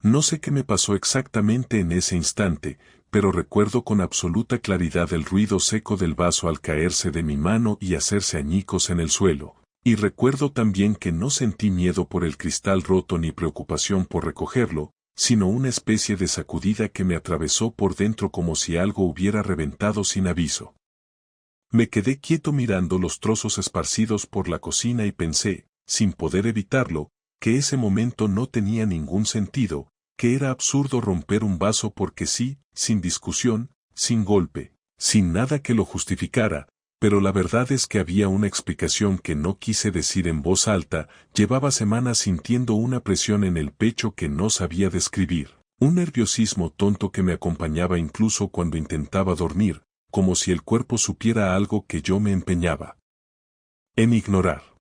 No sé qué me pasó exactamente en ese instante, pero recuerdo con absoluta claridad el ruido seco del vaso al caerse de mi mano y hacerse añicos en el suelo, y recuerdo también que no sentí miedo por el cristal roto ni preocupación por recogerlo, sino una especie de sacudida que me atravesó por dentro como si algo hubiera reventado sin aviso. Me quedé quieto mirando los trozos esparcidos por la cocina y pensé, sin poder evitarlo, que ese momento no tenía ningún sentido, que era absurdo romper un vaso porque sí, sin discusión, sin golpe, sin nada que lo justificara, pero la verdad es que había una explicación que no quise decir en voz alta. Llevaba semanas sintiendo una presión en el pecho que no sabía describir, un nerviosismo tonto que me acompañaba incluso cuando intentaba dormir, como si el cuerpo supiera algo que yo me empeñaba en ignorar.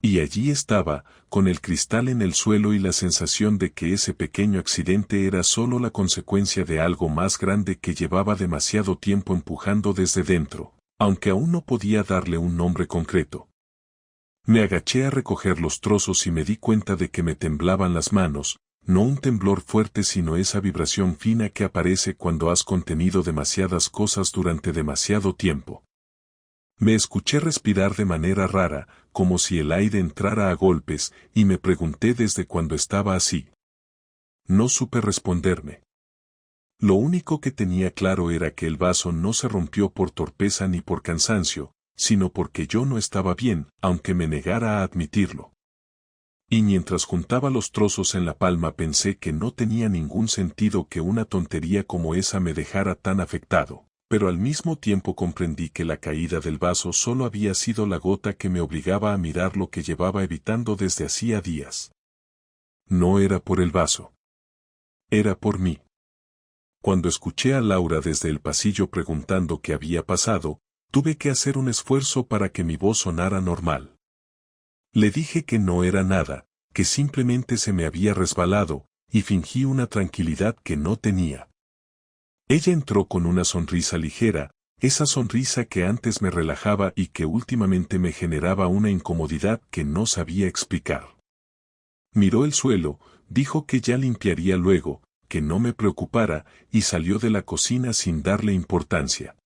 Y allí estaba, con el cristal en el suelo y la sensación de que ese pequeño accidente era solo la consecuencia de algo más grande que llevaba demasiado tiempo empujando desde dentro, aunque aún no podía darle un nombre concreto. Me agaché a recoger los trozos y me di cuenta de que me temblaban las manos, no un temblor fuerte sino esa vibración fina que aparece cuando has contenido demasiadas cosas durante demasiado tiempo. Me escuché respirar de manera rara, como si el aire entrara a golpes, y me pregunté desde cuándo estaba así. No supe responderme. Lo único que tenía claro era que el vaso no se rompió por torpeza ni por cansancio, sino porque yo no estaba bien, aunque me negara a admitirlo. Y mientras juntaba los trozos en la palma pensé que no tenía ningún sentido que una tontería como esa me dejara tan afectado. Pero al mismo tiempo comprendí que la caída del vaso solo había sido la gota que me obligaba a mirar lo que llevaba evitando desde hacía días. No era por el vaso. Era por mí. Cuando escuché a Laura desde el pasillo preguntando qué había pasado, tuve que hacer un esfuerzo para que mi voz sonara normal. Le dije que no era nada, que simplemente se me había resbalado, y fingí una tranquilidad que no tenía. Ella entró con una sonrisa ligera, esa sonrisa que antes me relajaba y que últimamente me generaba una incomodidad que no sabía explicar. Miró el suelo, dijo que ya limpiaría luego, que no me preocupara, y salió de la cocina sin darle importancia.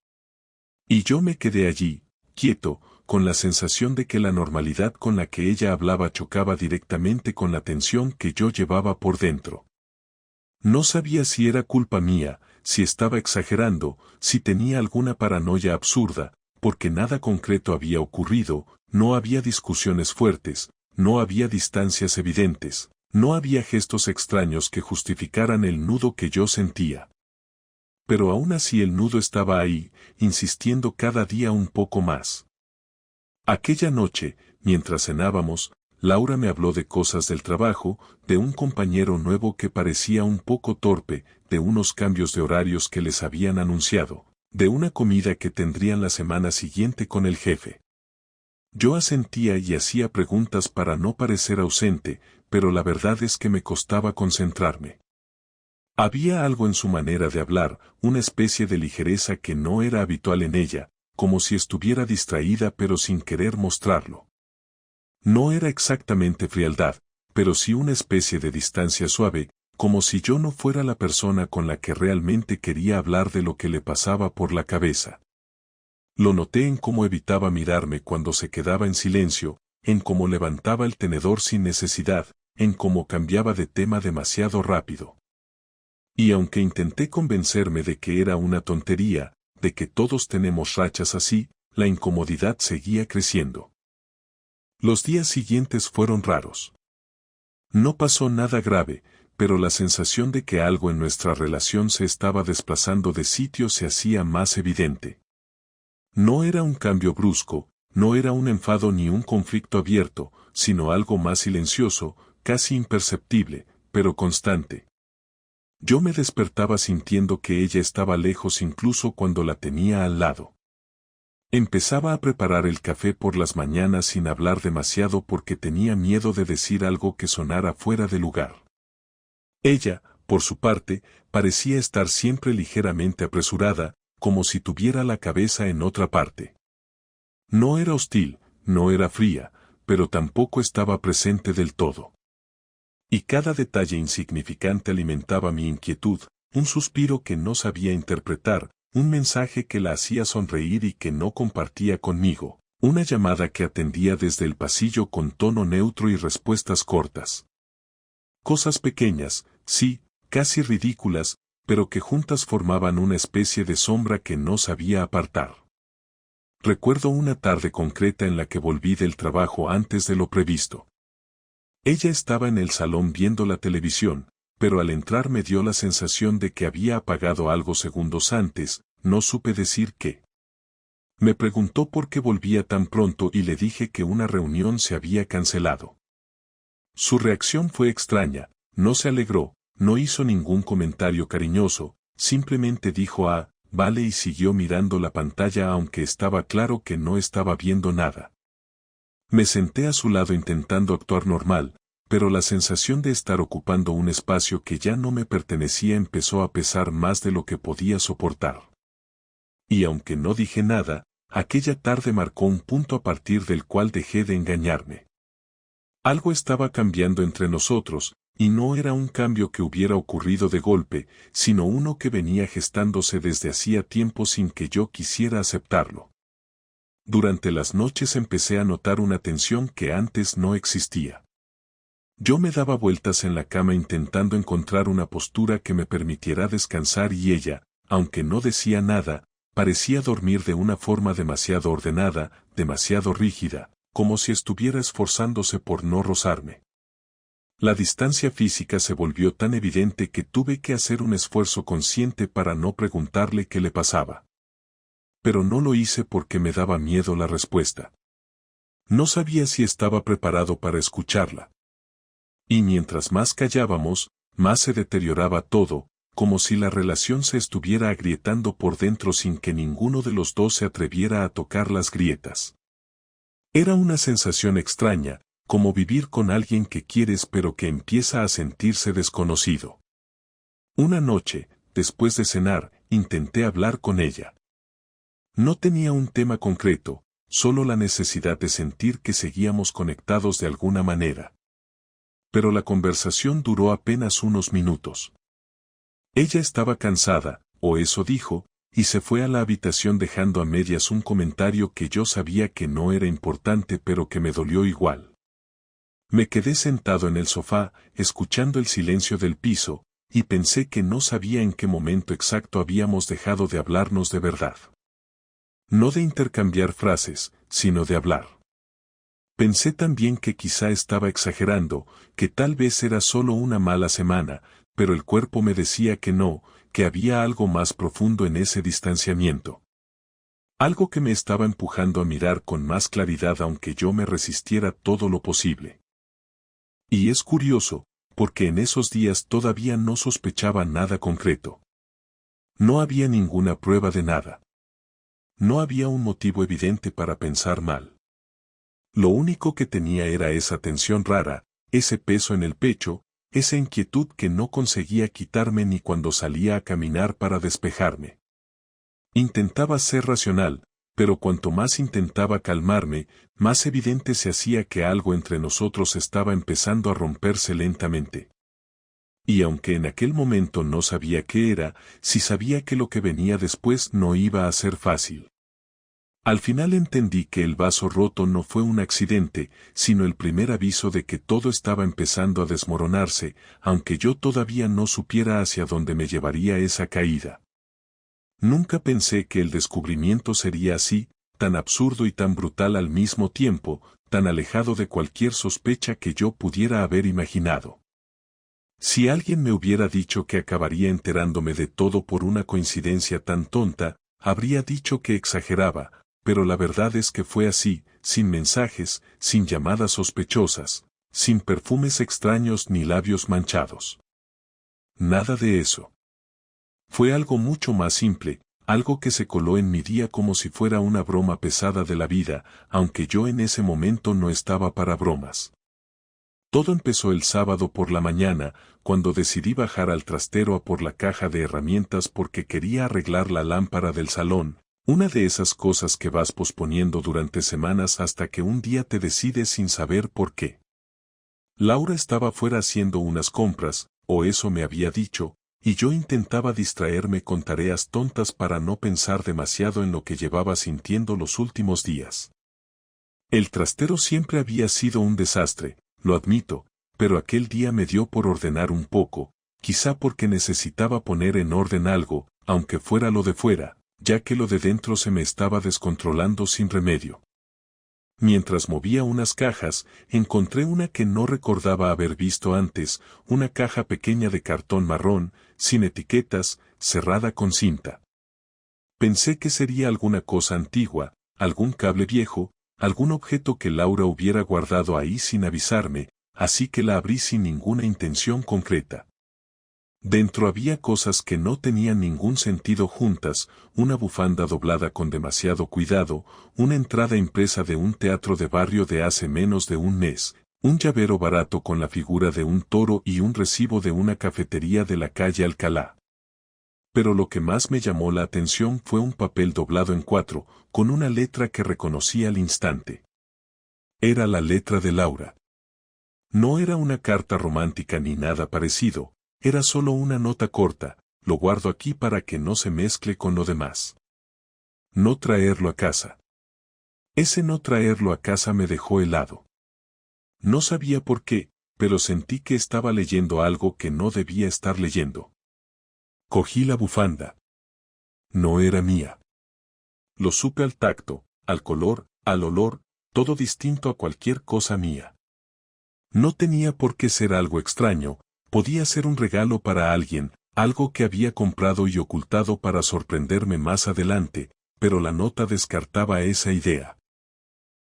Y yo me quedé allí, quieto, con la sensación de que la normalidad con la que ella hablaba chocaba directamente con la tensión que yo llevaba por dentro. No sabía si era culpa mía, si estaba exagerando, si tenía alguna paranoia absurda, porque nada concreto había ocurrido, no había discusiones fuertes, no había distancias evidentes, no había gestos extraños que justificaran el nudo que yo sentía. Pero aún así el nudo estaba ahí, insistiendo cada día un poco más. Aquella noche, mientras cenábamos, Laura me habló de cosas del trabajo, de un compañero nuevo que parecía un poco torpe, de unos cambios de horarios que les habían anunciado, de una comida que tendrían la semana siguiente con el jefe. Yo asentía y hacía preguntas para no parecer ausente, pero la verdad es que me costaba concentrarme. Había algo en su manera de hablar, una especie de ligereza que no era habitual en ella, como si estuviera distraída pero sin querer mostrarlo. No era exactamente frialdad, pero sí una especie de distancia suave, como si yo no fuera la persona con la que realmente quería hablar de lo que le pasaba por la cabeza. Lo noté en cómo evitaba mirarme cuando se quedaba en silencio, en cómo levantaba el tenedor sin necesidad, en cómo cambiaba de tema demasiado rápido. Y aunque intenté convencerme de que era una tontería, de que todos tenemos rachas así, la incomodidad seguía creciendo. Los días siguientes fueron raros. No pasó nada grave, pero la sensación de que algo en nuestra relación se estaba desplazando de sitio se hacía más evidente. No era un cambio brusco, no era un enfado ni un conflicto abierto, sino algo más silencioso, casi imperceptible, pero constante. Yo me despertaba sintiendo que ella estaba lejos incluso cuando la tenía al lado. Empezaba a preparar el café por las mañanas sin hablar demasiado porque tenía miedo de decir algo que sonara fuera de lugar. Ella, por su parte, parecía estar siempre ligeramente apresurada, como si tuviera la cabeza en otra parte. No era hostil, no era fría, pero tampoco estaba presente del todo. Y cada detalle insignificante alimentaba mi inquietud, un suspiro que no sabía interpretar, un mensaje que la hacía sonreír y que no compartía conmigo, una llamada que atendía desde el pasillo con tono neutro y respuestas cortas. Cosas pequeñas, sí, casi ridículas, pero que juntas formaban una especie de sombra que no sabía apartar. Recuerdo una tarde concreta en la que volví del trabajo antes de lo previsto. Ella estaba en el salón viendo la televisión, pero al entrar me dio la sensación de que había apagado algo segundos antes, no supe decir qué. Me preguntó por qué volvía tan pronto y le dije que una reunión se había cancelado. Su reacción fue extraña, no se alegró, no hizo ningún comentario cariñoso, simplemente dijo vale y siguió mirando la pantalla aunque estaba claro que no estaba viendo nada. Me senté a su lado intentando actuar normal, pero la sensación de estar ocupando un espacio que ya no me pertenecía empezó a pesar más de lo que podía soportar. Y aunque no dije nada, aquella tarde marcó un punto a partir del cual dejé de engañarme. Algo estaba cambiando entre nosotros, y no era un cambio que hubiera ocurrido de golpe, sino uno que venía gestándose desde hacía tiempo sin que yo quisiera aceptarlo. Durante las noches empecé a notar una tensión que antes no existía. Yo me daba vueltas en la cama intentando encontrar una postura que me permitiera descansar y ella, aunque no decía nada, parecía dormir de una forma demasiado ordenada, demasiado rígida, como si estuviera esforzándose por no rozarme. La distancia física se volvió tan evidente que tuve que hacer un esfuerzo consciente para no preguntarle qué le pasaba. Pero no lo hice porque me daba miedo la respuesta. No sabía si estaba preparado para escucharla. Y mientras más callábamos, más se deterioraba todo, como si la relación se estuviera agrietando por dentro sin que ninguno de los dos se atreviera a tocar las grietas. Era una sensación extraña, como vivir con alguien que quieres pero que empieza a sentirse desconocido. Una noche, después de cenar, intenté hablar con ella. No tenía un tema concreto, solo la necesidad de sentir que seguíamos conectados de alguna manera. Pero la conversación duró apenas unos minutos. Ella estaba cansada, o eso dijo, y se fue a la habitación dejando a medias un comentario que yo sabía que no era importante pero que me dolió igual. Me quedé sentado en el sofá, escuchando el silencio del piso, y pensé que no sabía en qué momento exacto habíamos dejado de hablarnos de verdad. No de intercambiar frases, sino de hablar. Pensé también que quizá estaba exagerando, que tal vez era solo una mala semana, pero el cuerpo me decía que no, que había algo más profundo en ese distanciamiento. Algo que me estaba empujando a mirar con más claridad aunque yo me resistiera todo lo posible. Y es curioso, porque en esos días todavía no sospechaba nada concreto. No había ninguna prueba de nada. No había un motivo evidente para pensar mal. Lo único que tenía era esa tensión rara, ese peso en el pecho, esa inquietud que no conseguía quitarme ni cuando salía a caminar para despejarme. Intentaba ser racional, pero cuanto más intentaba calmarme, más evidente se hacía que algo entre nosotros estaba empezando a romperse lentamente. Y aunque en aquel momento no sabía qué era, sí sabía que lo que venía después no iba a ser fácil. Al final entendí que el vaso roto no fue un accidente, sino el primer aviso de que todo estaba empezando a desmoronarse, aunque yo todavía no supiera hacia dónde me llevaría esa caída. Nunca pensé que el descubrimiento sería así, tan absurdo y tan brutal al mismo tiempo, tan alejado de cualquier sospecha que yo pudiera haber imaginado. Si alguien me hubiera dicho que acabaría enterándome de todo por una coincidencia tan tonta, habría dicho que exageraba, pero la verdad es que fue así, sin mensajes, sin llamadas sospechosas, sin perfumes extraños ni labios manchados. Nada de eso. Fue algo mucho más simple, algo que se coló en mi día como si fuera una broma pesada de la vida, aunque yo en ese momento no estaba para bromas. Todo empezó el sábado por la mañana, cuando decidí bajar al trastero a por la caja de herramientas porque quería arreglar la lámpara del salón, una de esas cosas que vas posponiendo durante semanas hasta que un día te decides sin saber por qué. Laura estaba fuera haciendo unas compras, o eso me había dicho, y yo intentaba distraerme con tareas tontas para no pensar demasiado en lo que llevaba sintiendo los últimos días. El trastero siempre había sido un desastre, lo admito, pero aquel día me dio por ordenar un poco, quizá porque necesitaba poner en orden algo, aunque fuera lo de fuera, ya que lo de dentro se me estaba descontrolando sin remedio. Mientras movía unas cajas, encontré una que no recordaba haber visto antes, una caja pequeña de cartón marrón, sin etiquetas, cerrada con cinta. Pensé que sería alguna cosa antigua, algún cable viejo, algún objeto que Laura hubiera guardado ahí sin avisarme, así que la abrí sin ninguna intención concreta. Dentro había cosas que no tenían ningún sentido juntas, una bufanda doblada con demasiado cuidado, una entrada impresa de un teatro de barrio de hace menos de un mes, un llavero barato con la figura de un toro y un recibo de una cafetería de la calle Alcalá. Pero lo que más me llamó la atención fue un papel doblado en 4, con una letra que reconocí al instante. Era la letra de Laura. No era una carta romántica ni nada parecido. Era solo una nota corta, lo guardo aquí para que no se mezcle con lo demás. No traerlo a casa. Ese no traerlo a casa me dejó helado. No sabía por qué, pero sentí que estaba leyendo algo que no debía estar leyendo. Cogí la bufanda. No era mía. Lo supe al tacto, al color, al olor, todo distinto a cualquier cosa mía. No tenía por qué ser algo extraño. Podía ser un regalo para alguien, algo que había comprado y ocultado para sorprenderme más adelante, pero la nota descartaba esa idea.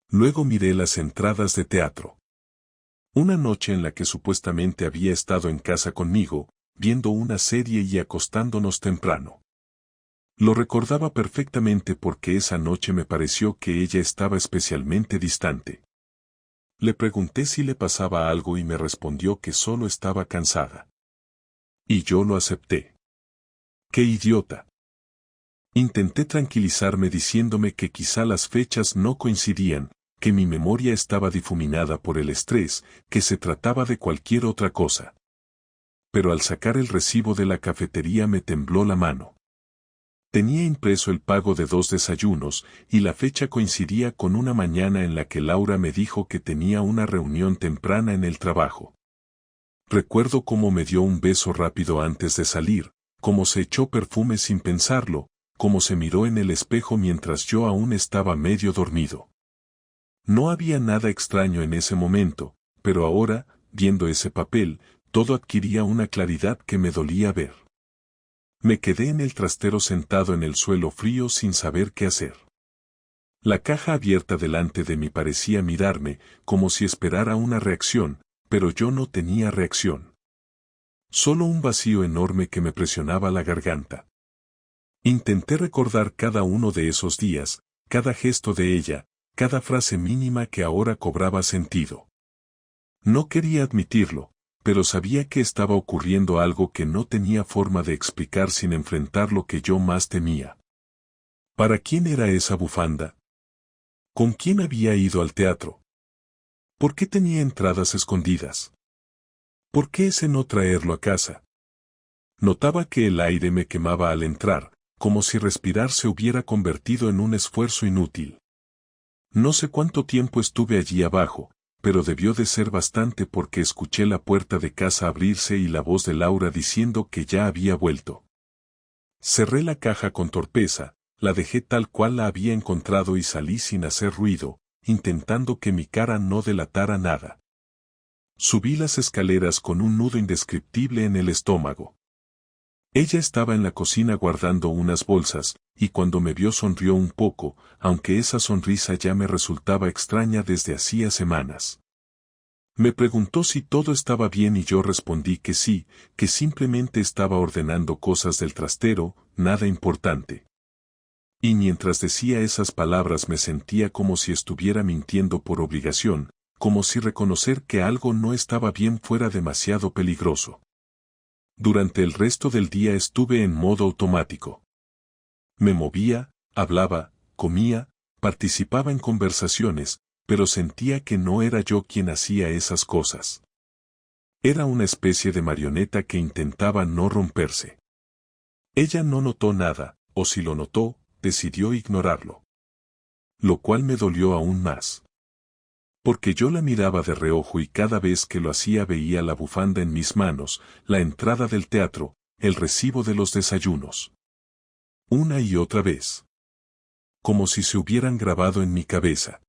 Luego miré las entradas de teatro. Una noche en la que supuestamente había estado en casa conmigo, viendo una serie y acostándonos temprano. Lo recordaba perfectamente porque esa noche me pareció que ella estaba especialmente distante. Le pregunté si le pasaba algo y me respondió que solo estaba cansada. Y yo lo acepté. ¡Qué idiota! Intenté tranquilizarme diciéndome que quizá las fechas no coincidían, que mi memoria estaba difuminada por el estrés, que se trataba de cualquier otra cosa. Pero al sacar el recibo de la cafetería me tembló la mano. Tenía impreso el pago de 2 desayunos, y la fecha coincidía con una mañana en la que Laura me dijo que tenía una reunión temprana en el trabajo. Recuerdo cómo me dio un beso rápido antes de salir, cómo se echó perfume sin pensarlo, cómo se miró en el espejo mientras yo aún estaba medio dormido. No había nada extraño en ese momento, pero ahora, viendo ese papel, todo adquiría una claridad que me dolía ver. Me quedé en el trastero sentado en el suelo frío sin saber qué hacer. La caja abierta delante de mí parecía mirarme, como si esperara una reacción, pero yo no tenía reacción. Solo un vacío enorme que me presionaba la garganta. Intenté recordar cada uno de esos días, cada gesto de ella, cada frase mínima que ahora cobraba sentido. No quería admitirlo, pero sabía que estaba ocurriendo algo que no tenía forma de explicar sin enfrentar lo que yo más temía. ¿Para quién era esa bufanda? ¿Con quién había ido al teatro? ¿Por qué tenía entradas escondidas? ¿Por qué ese no traerlo a casa? Notaba que el aire me quemaba al entrar, como si respirar se hubiera convertido en un esfuerzo inútil. No sé cuánto tiempo estuve allí abajo, pero debió de ser bastante porque escuché la puerta de casa abrirse y la voz de Laura diciendo que ya había vuelto. Cerré la caja con torpeza, la dejé tal cual la había encontrado y salí sin hacer ruido, intentando que mi cara no delatara nada. Subí las escaleras con un nudo indescriptible en el estómago. Ella estaba en la cocina guardando unas bolsas, y cuando me vio sonrió un poco, aunque esa sonrisa ya me resultaba extraña desde hacía semanas. Me preguntó si todo estaba bien y yo respondí que sí, que simplemente estaba ordenando cosas del trastero, nada importante. Y mientras decía esas palabras me sentía como si estuviera mintiendo por obligación, como si reconocer que algo no estaba bien fuera demasiado peligroso. Durante el resto del día estuve en modo automático. Me movía, hablaba, comía, participaba en conversaciones, pero sentía que no era yo quien hacía esas cosas. Era una especie de marioneta que intentaba no romperse. Ella no notó nada, o si lo notó, decidió ignorarlo. Lo cual me dolió aún más. Porque yo la miraba de reojo y cada vez que lo hacía veía la bufanda en mis manos, la entrada del teatro, el recibo de los desayunos. Una y otra vez. Como si se hubieran grabado en mi cabeza.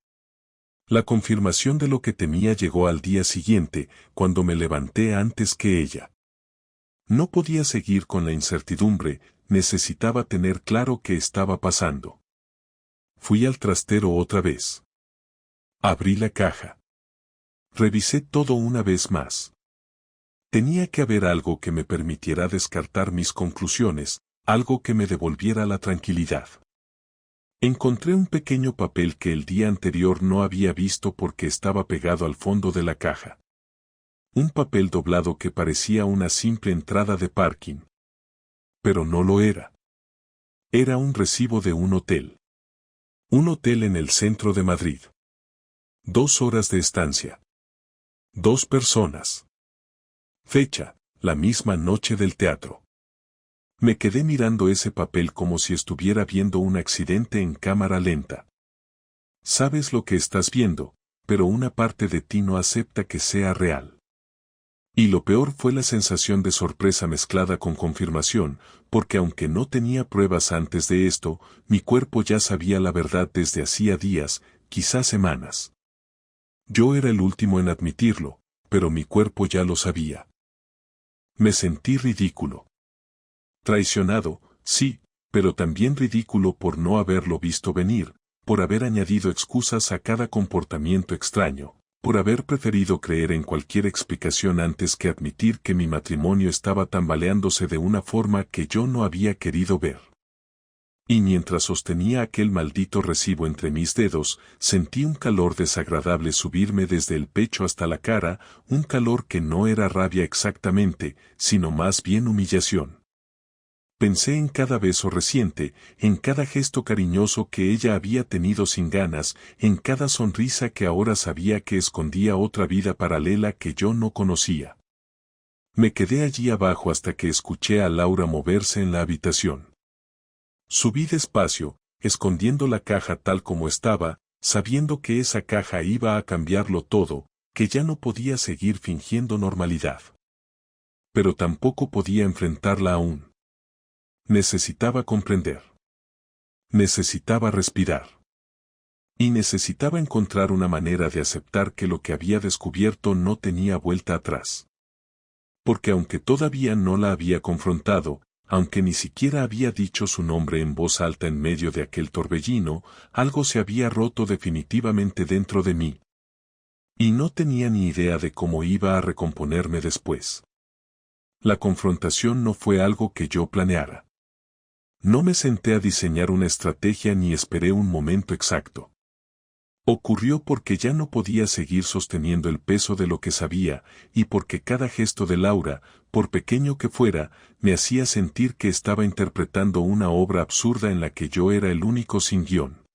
La confirmación de lo que temía llegó al día siguiente, cuando me levanté antes que ella. No podía seguir con la incertidumbre, necesitaba tener claro qué estaba pasando. Fui al trastero otra vez. Abrí la caja. Revisé todo una vez más. Tenía que haber algo que me permitiera descartar mis conclusiones, algo que me devolviera la tranquilidad. Encontré un pequeño papel que el día anterior no había visto porque estaba pegado al fondo de la caja. Un papel doblado que parecía una simple entrada de parking. Pero no lo era. Era un recibo de un hotel. Un hotel en el centro de Madrid. 2 horas de estancia. 2 personas. Fecha, la misma noche del teatro. Me quedé mirando ese papel como si estuviera viendo un accidente en cámara lenta. Sabes lo que estás viendo, pero una parte de ti no acepta que sea real. Y lo peor fue la sensación de sorpresa mezclada con confirmación, porque aunque no tenía pruebas antes de esto, mi cuerpo ya sabía la verdad desde hacía días, quizás semanas. Yo era el último en admitirlo, pero mi cuerpo ya lo sabía. Me sentí ridículo. Traicionado, sí, pero también ridículo por no haberlo visto venir, por haber añadido excusas a cada comportamiento extraño, por haber preferido creer en cualquier explicación antes que admitir que mi matrimonio estaba tambaleándose de una forma que yo no había querido ver. Y mientras sostenía aquel maldito recibo entre mis dedos, sentí un calor desagradable subirme desde el pecho hasta la cara, un calor que no era rabia exactamente, sino más bien humillación. Pensé en cada beso reciente, en cada gesto cariñoso que ella había tenido sin ganas, en cada sonrisa que ahora sabía que escondía otra vida paralela que yo no conocía. Me quedé allí abajo hasta que escuché a Laura moverse en la habitación. Subí despacio, escondiendo la caja tal como estaba, sabiendo que esa caja iba a cambiarlo todo, que ya no podía seguir fingiendo normalidad. Pero tampoco podía enfrentarla aún. Necesitaba comprender. Necesitaba respirar. Y necesitaba encontrar una manera de aceptar que lo que había descubierto no tenía vuelta atrás. Porque aunque todavía no la había confrontado, aunque ni siquiera había dicho su nombre en voz alta en medio de aquel torbellino, algo se había roto definitivamente dentro de mí. Y no tenía ni idea de cómo iba a recomponerme después. La confrontación no fue algo que yo planeara. No me senté a diseñar una estrategia ni esperé un momento exacto. Ocurrió porque ya no podía seguir sosteniendo el peso de lo que sabía, y porque cada gesto de Laura, por pequeño que fuera, me hacía sentir que estaba interpretando una obra absurda en la que yo era el único sin guión.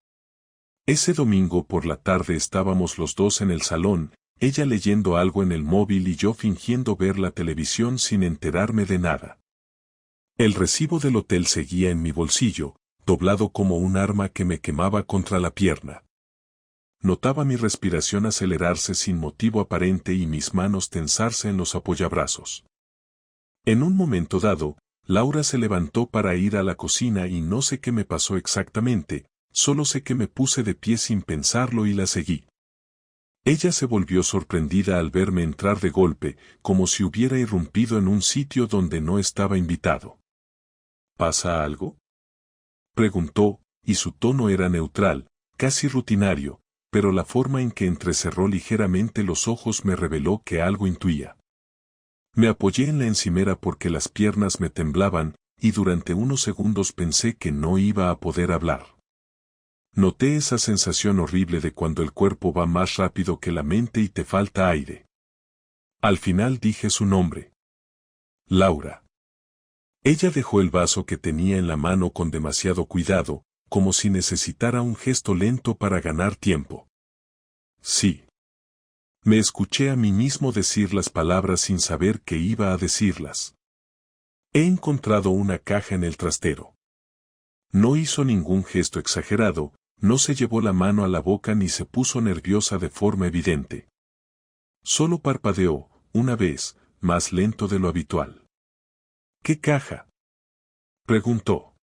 Ese domingo por la tarde estábamos los dos en el salón, ella leyendo algo en el móvil y yo fingiendo ver la televisión sin enterarme de nada. El recibo del hotel seguía en mi bolsillo, doblado como un arma que me quemaba contra la pierna. Notaba mi respiración acelerarse sin motivo aparente y mis manos tensarse en los apoyabrazos. En un momento dado, Laura se levantó para ir a la cocina y no sé qué me pasó exactamente, solo sé que me puse de pie sin pensarlo y la seguí. Ella se volvió sorprendida al verme entrar de golpe, como si hubiera irrumpido en un sitio donde no estaba invitado. ¿Pasa algo?, preguntó, y su tono era neutral, casi rutinario, pero la forma en que entrecerró ligeramente los ojos me reveló que algo intuía. Me apoyé en la encimera porque las piernas me temblaban, y durante unos segundos pensé que no iba a poder hablar. Noté esa sensación horrible de cuando el cuerpo va más rápido que la mente y te falta aire. Al final dije su nombre. Laura. Ella dejó el vaso que tenía en la mano con demasiado cuidado, como si necesitara un gesto lento para ganar tiempo. Sí. Me escuché a mí mismo decir las palabras sin saber que iba a decirlas. He encontrado una caja en el trastero. No hizo ningún gesto exagerado, no se llevó la mano a la boca ni se puso nerviosa de forma evidente. Solo parpadeó, una vez, más lento de lo habitual. ¿Qué caja?, preguntó.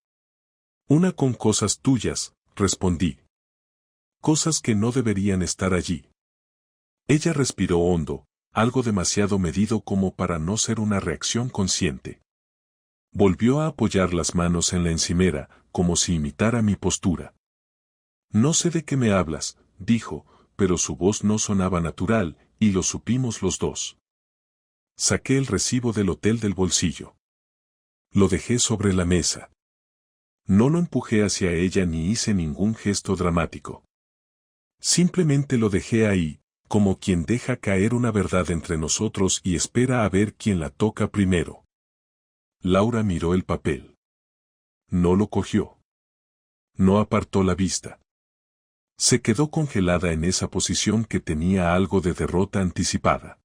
Una con cosas tuyas, respondí. Cosas que no deberían estar allí. Ella respiró hondo, algo demasiado medido como para no ser una reacción consciente. Volvió a apoyar las manos en la encimera, como si imitara mi postura. No sé de qué me hablas, dijo, pero su voz no sonaba natural, y lo supimos los dos. Saqué el recibo del hotel del bolsillo. Lo dejé sobre la mesa. No lo empujé hacia ella ni hice ningún gesto dramático. Simplemente lo dejé ahí, como quien deja caer una verdad entre nosotros y espera a ver quién la toca primero. Laura miró el papel. No lo cogió. No apartó la vista. Se quedó congelada en esa posición que tenía algo de derrota anticipada.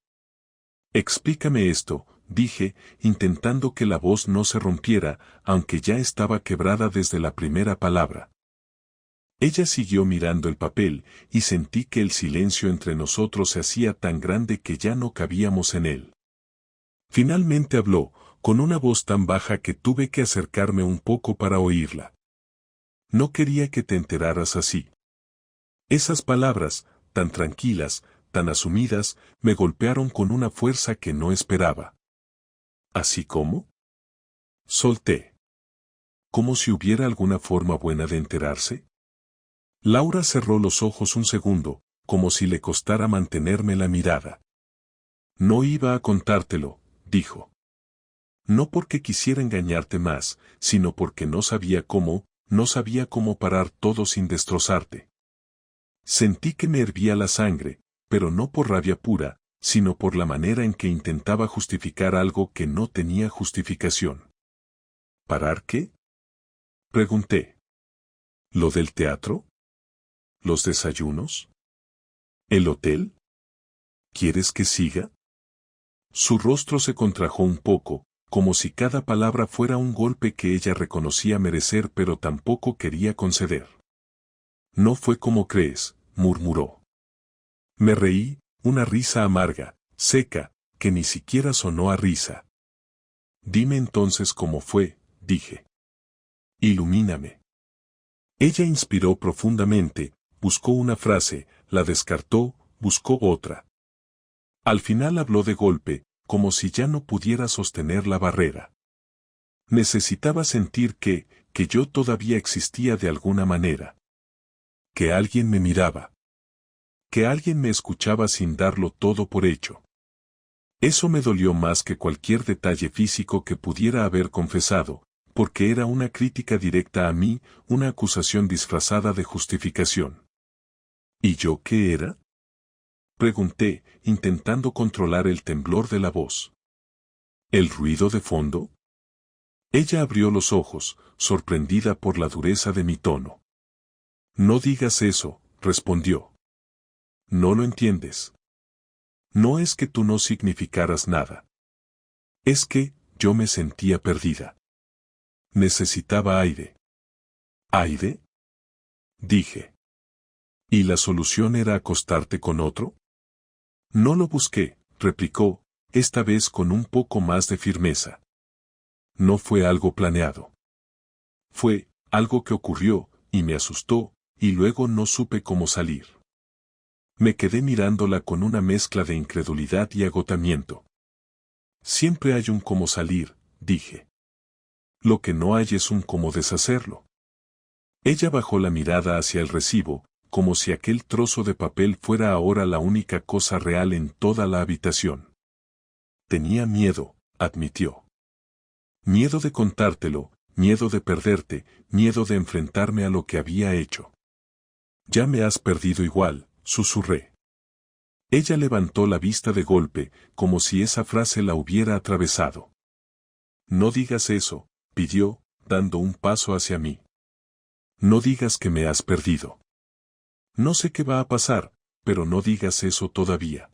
Explícame esto, dije, intentando que la voz no se rompiera, aunque ya estaba quebrada desde la primera palabra. Ella siguió mirando el papel, y sentí que el silencio entre nosotros se hacía tan grande que ya no cabíamos en él. Finalmente habló, con una voz tan baja que tuve que acercarme un poco para oírla. No quería que te enteraras así. Esas palabras, tan tranquilas, tan asumidas, me golpearon con una fuerza que no esperaba. ¿Así como? Solté. ¿Como si hubiera alguna forma buena de enterarse? Laura cerró los ojos un segundo, como si le costara mantenerme la mirada. No iba a contártelo, dijo. No porque quisiera engañarte más, sino porque no sabía cómo parar todo sin destrozarte. Sentí que me hervía la sangre, pero no por rabia pura, sino por la manera en que intentaba justificar algo que no tenía justificación. ¿Parar qué?, pregunté. ¿Lo del teatro? ¿Los desayunos? ¿El hotel? ¿Quieres que siga? Su rostro se contrajo un poco, como si cada palabra fuera un golpe que ella reconocía merecer pero tampoco quería conceder. No fue como crees, murmuró. Me reí, una risa amarga, seca, que ni siquiera sonó a risa. Dime entonces cómo fue, dije. Ilumíname. Ella inspiró profundamente, buscó una frase, la descartó, buscó otra. Al final habló de golpe, como si ya no pudiera sostener la barrera. Necesitaba sentir que yo todavía existía de alguna manera. Que alguien me miraba. Que alguien me escuchaba sin darlo todo por hecho. Eso me dolió más que cualquier detalle físico que pudiera haber confesado, porque era una crítica directa a mí, una acusación disfrazada de justificación. ¿Y yo qué era?, pregunté, intentando controlar el temblor de la voz. ¿El ruido de fondo? Ella abrió los ojos, sorprendida por la dureza de mi tono. No digas eso, respondió. No lo entiendes. No es que tú no significaras nada. Es que yo me sentía perdida. Necesitaba aire. ¿Aire?, dije. ¿Y la solución era acostarte con otro? No lo busqué, replicó, esta vez con un poco más de firmeza. No fue algo planeado. Fue algo que ocurrió, y me asustó, y luego no supe cómo salir. Me quedé mirándola con una mezcla de incredulidad y agotamiento. Siempre hay un cómo salir, dije. Lo que no hay es un cómo deshacerlo. Ella bajó la mirada hacia el recibo, como si aquel trozo de papel fuera ahora la única cosa real en toda la habitación. Tenía miedo, admitió. Miedo de contártelo, miedo de perderte, miedo de enfrentarme a lo que había hecho. Ya me has perdido igual, susurré. Ella levantó la vista de golpe, como si esa frase la hubiera atravesado. No digas eso, pidió, dando un paso hacia mí. No digas que me has perdido. No sé qué va a pasar, pero no digas eso todavía.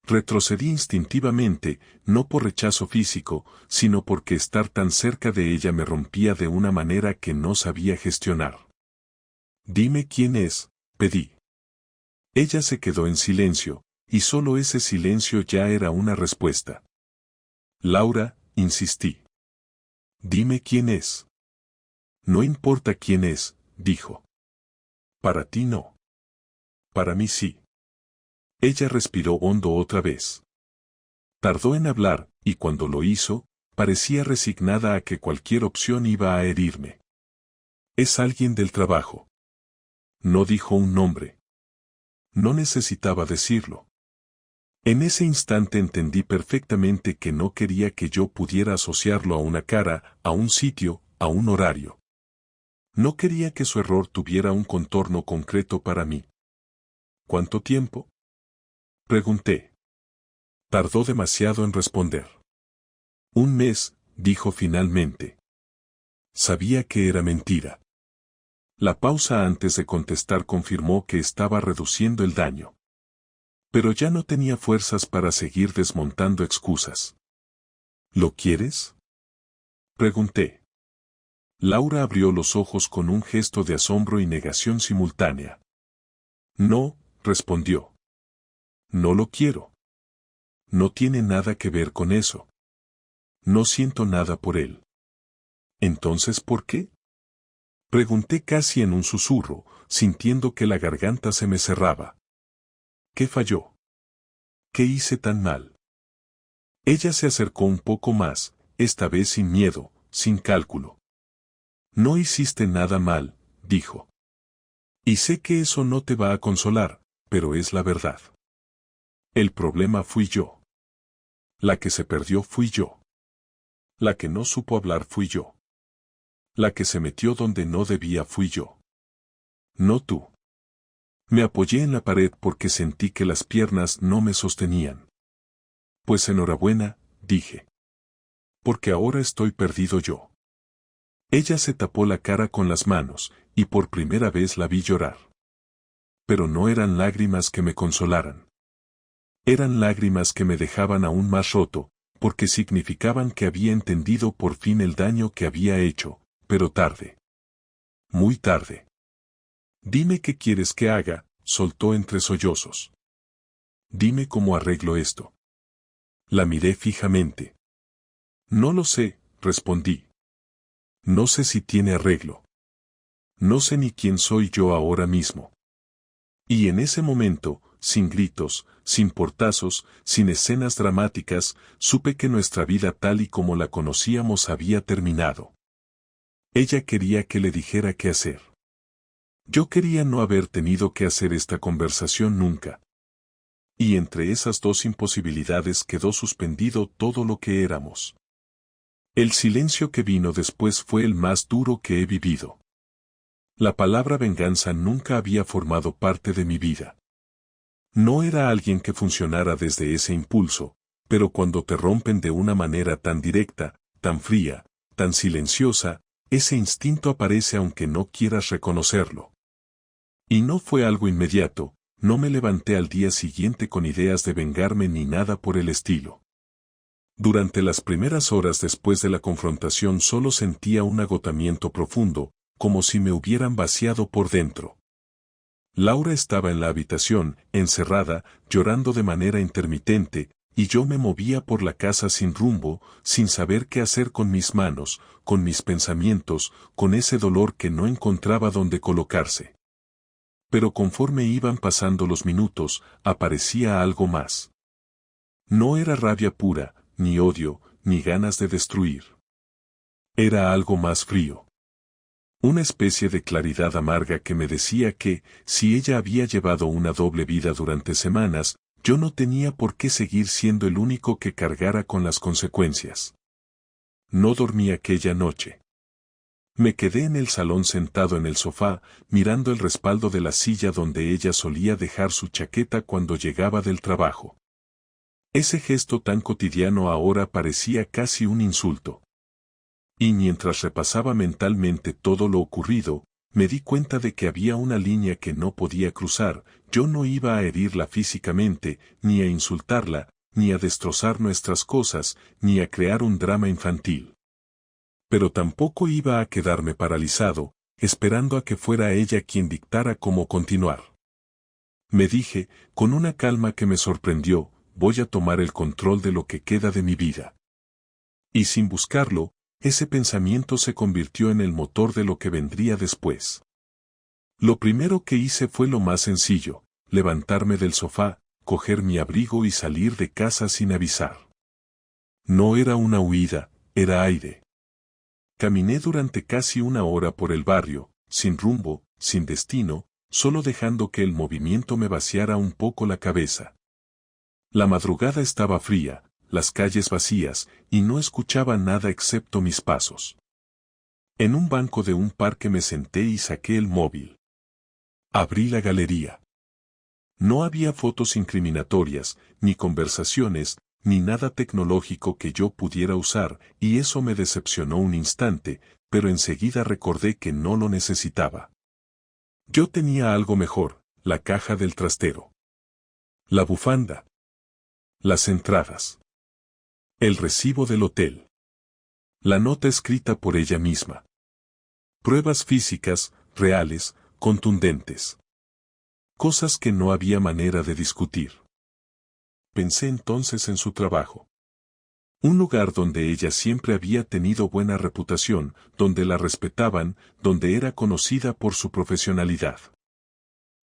Retrocedí instintivamente, no por rechazo físico, sino porque estar tan cerca de ella me rompía de una manera que no sabía gestionar. Dime quién es, pedí. Ella se quedó en silencio, y solo ese silencio ya era una respuesta. Laura, insistí. Dime quién es. No importa quién es, dijo. Para ti no. Para mí sí. Ella respiró hondo otra vez. Tardó en hablar, y cuando lo hizo, parecía resignada a que cualquier opción iba a herirme. Es alguien del trabajo. No dijo un nombre. No necesitaba decirlo. En ese instante entendí perfectamente que no quería que yo pudiera asociarlo a una cara, a un sitio, a un horario. No quería que su error tuviera un contorno concreto para mí. ¿Cuánto tiempo? Pregunté. Tardó demasiado en responder. Un mes, dijo finalmente. Sabía que era mentira. La pausa antes de contestar confirmó que estaba reduciendo el daño. Pero ya no tenía fuerzas para seguir desmontando excusas. ¿Lo quieres? Pregunté. Laura abrió los ojos con un gesto de asombro y negación simultánea. No, respondió. No lo quiero. No tiene nada que ver con eso. No siento nada por él. ¿Entonces por qué? Pregunté casi en un susurro, sintiendo que la garganta se me cerraba. ¿Qué falló? ¿Qué hice tan mal? Ella se acercó un poco más, esta vez sin miedo, sin cálculo. No hiciste nada mal, dijo. Y sé que eso no te va a consolar, pero es la verdad. El problema fui yo. La que se perdió fui yo. La que no supo hablar fui yo. La que se metió donde no debía fui yo. No tú. Me apoyé en la pared porque sentí que las piernas no me sostenían. Pues enhorabuena, dije. Porque ahora estoy perdido yo. Ella se tapó la cara con las manos, y por primera vez la vi llorar. Pero no eran lágrimas que me consolaran. Eran lágrimas que me dejaban aún más roto, porque significaban que había entendido por fin el daño que había hecho, pero tarde. Muy tarde. Dime qué quieres que haga, soltó entre sollozos. Dime cómo arreglo esto. La miré fijamente. No lo sé, respondí. No sé si tiene arreglo. No sé ni quién soy yo ahora mismo. Y en ese momento, sin gritos, sin portazos, sin escenas dramáticas, supe que nuestra vida tal y como la conocíamos había terminado. Ella quería que le dijera qué hacer. Yo quería no haber tenido que hacer esta conversación nunca. Y entre esas dos imposibilidades quedó suspendido todo lo que éramos. El silencio que vino después fue el más duro que he vivido. La palabra venganza nunca había formado parte de mi vida. No era alguien que funcionara desde ese impulso, pero cuando te rompen de una manera tan directa, tan fría, tan silenciosa, ese instinto aparece aunque no quieras reconocerlo. Y no fue algo inmediato, no me levanté al día siguiente con ideas de vengarme ni nada por el estilo. Durante las primeras horas después de la confrontación solo sentía un agotamiento profundo, como si me hubieran vaciado por dentro. Laura estaba en la habitación, encerrada, llorando de manera intermitente, y yo me movía por la casa sin rumbo, sin saber qué hacer con mis manos, con mis pensamientos, con ese dolor que no encontraba dónde colocarse. Pero conforme iban pasando los minutos, aparecía algo más. No era rabia pura, ni odio, ni ganas de destruir. Era algo más frío. Una especie de claridad amarga que me decía que, si ella había llevado una doble vida durante semanas, yo no tenía por qué seguir siendo el único que cargara con las consecuencias. No dormí aquella noche. Me quedé en el salón sentado en el sofá, mirando el respaldo de la silla donde ella solía dejar su chaqueta cuando llegaba del trabajo. Ese gesto tan cotidiano ahora parecía casi un insulto. Y mientras repasaba mentalmente todo lo ocurrido, me di cuenta de que había una línea que no podía cruzar. Yo no iba a herirla físicamente, ni a insultarla, ni a destrozar nuestras cosas, ni a crear un drama infantil. Pero tampoco iba a quedarme paralizado, esperando a que fuera ella quien dictara cómo continuar. Me dije, con una calma que me sorprendió, voy a tomar el control de lo que queda de mi vida. Y sin buscarlo, ese pensamiento se convirtió en el motor de lo que vendría después. Lo primero que hice fue lo más sencillo, levantarme del sofá, coger mi abrigo y salir de casa sin avisar. No era una huida, era aire. Caminé durante casi una hora por el barrio, sin rumbo, sin destino, solo dejando que el movimiento me vaciara un poco la cabeza. La madrugada estaba fría, las calles vacías, y no escuchaba nada excepto mis pasos. En un banco de un parque me senté y saqué el móvil. Abrí la galería. No había fotos incriminatorias, ni conversaciones, ni nada tecnológico que yo pudiera usar, y eso me decepcionó un instante, pero enseguida recordé que no lo necesitaba. Yo tenía algo mejor, la caja del trastero. La bufanda. Las entradas. El recibo del hotel. La nota escrita por ella misma. Pruebas físicas, reales, contundentes. Cosas que no había manera de discutir. Pensé entonces en su trabajo. Un lugar donde ella siempre había tenido buena reputación, donde la respetaban, donde era conocida por su profesionalidad.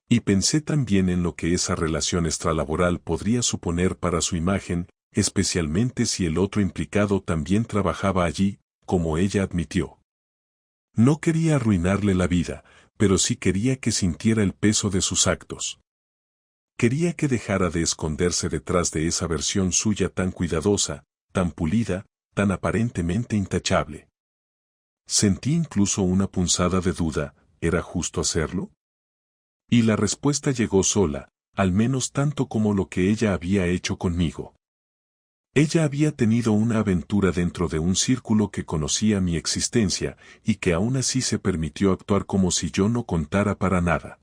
Y pensé también en lo que esa relación extralaboral podría suponer para su imagen, especialmente si el otro implicado también trabajaba allí, como ella admitió. No quería arruinarle la vida, pero sí quería que sintiera el peso de sus actos. Quería que dejara de esconderse detrás de esa versión suya tan cuidadosa, tan pulida, tan aparentemente intachable. Sentí incluso una punzada de duda, ¿era justo hacerlo? Y la respuesta llegó sola, al menos tanto como lo que ella había hecho conmigo. Ella había tenido una aventura dentro de un círculo que conocía mi existencia, y que aún así se permitió actuar como si yo no contara para nada.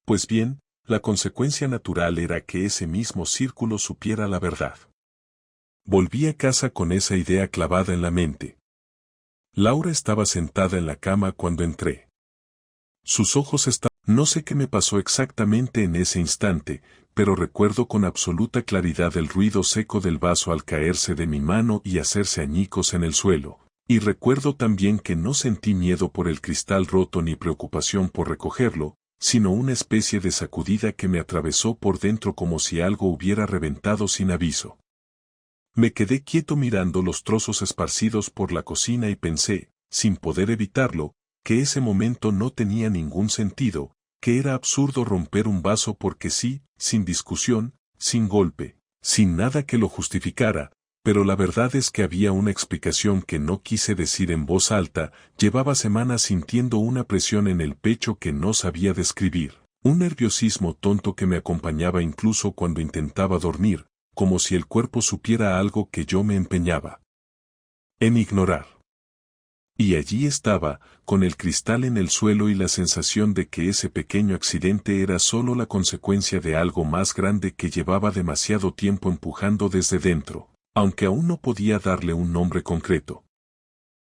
Pues bien, la consecuencia natural era que ese mismo círculo supiera la verdad. Volví a casa con esa idea clavada en la mente. Laura estaba sentada en la cama cuando entré. Sus ojos estaban... No sé qué me pasó exactamente en ese instante, pero recuerdo con absoluta claridad el ruido seco del vaso al caerse de mi mano y hacerse añicos en el suelo, y recuerdo también que no sentí miedo por el cristal roto ni preocupación por recogerlo, sino una especie de sacudida que me atravesó por dentro como si algo hubiera reventado sin aviso. Me quedé quieto mirando los trozos esparcidos por la cocina y pensé, sin poder evitarlo, que ese momento no tenía ningún sentido, que era absurdo romper un vaso porque sí, sin discusión, sin golpe, sin nada que lo justificara, pero la verdad es que había una explicación que no quise decir en voz alta. Llevaba semanas sintiendo una presión en el pecho que no sabía describir, un nerviosismo tonto que me acompañaba incluso cuando intentaba dormir, como si el cuerpo supiera algo que yo me empeñaba en ignorar. Y allí estaba, con el cristal en el suelo y la sensación de que ese pequeño accidente era solo la consecuencia de algo más grande que llevaba demasiado tiempo empujando desde dentro, aunque aún no podía darle un nombre concreto.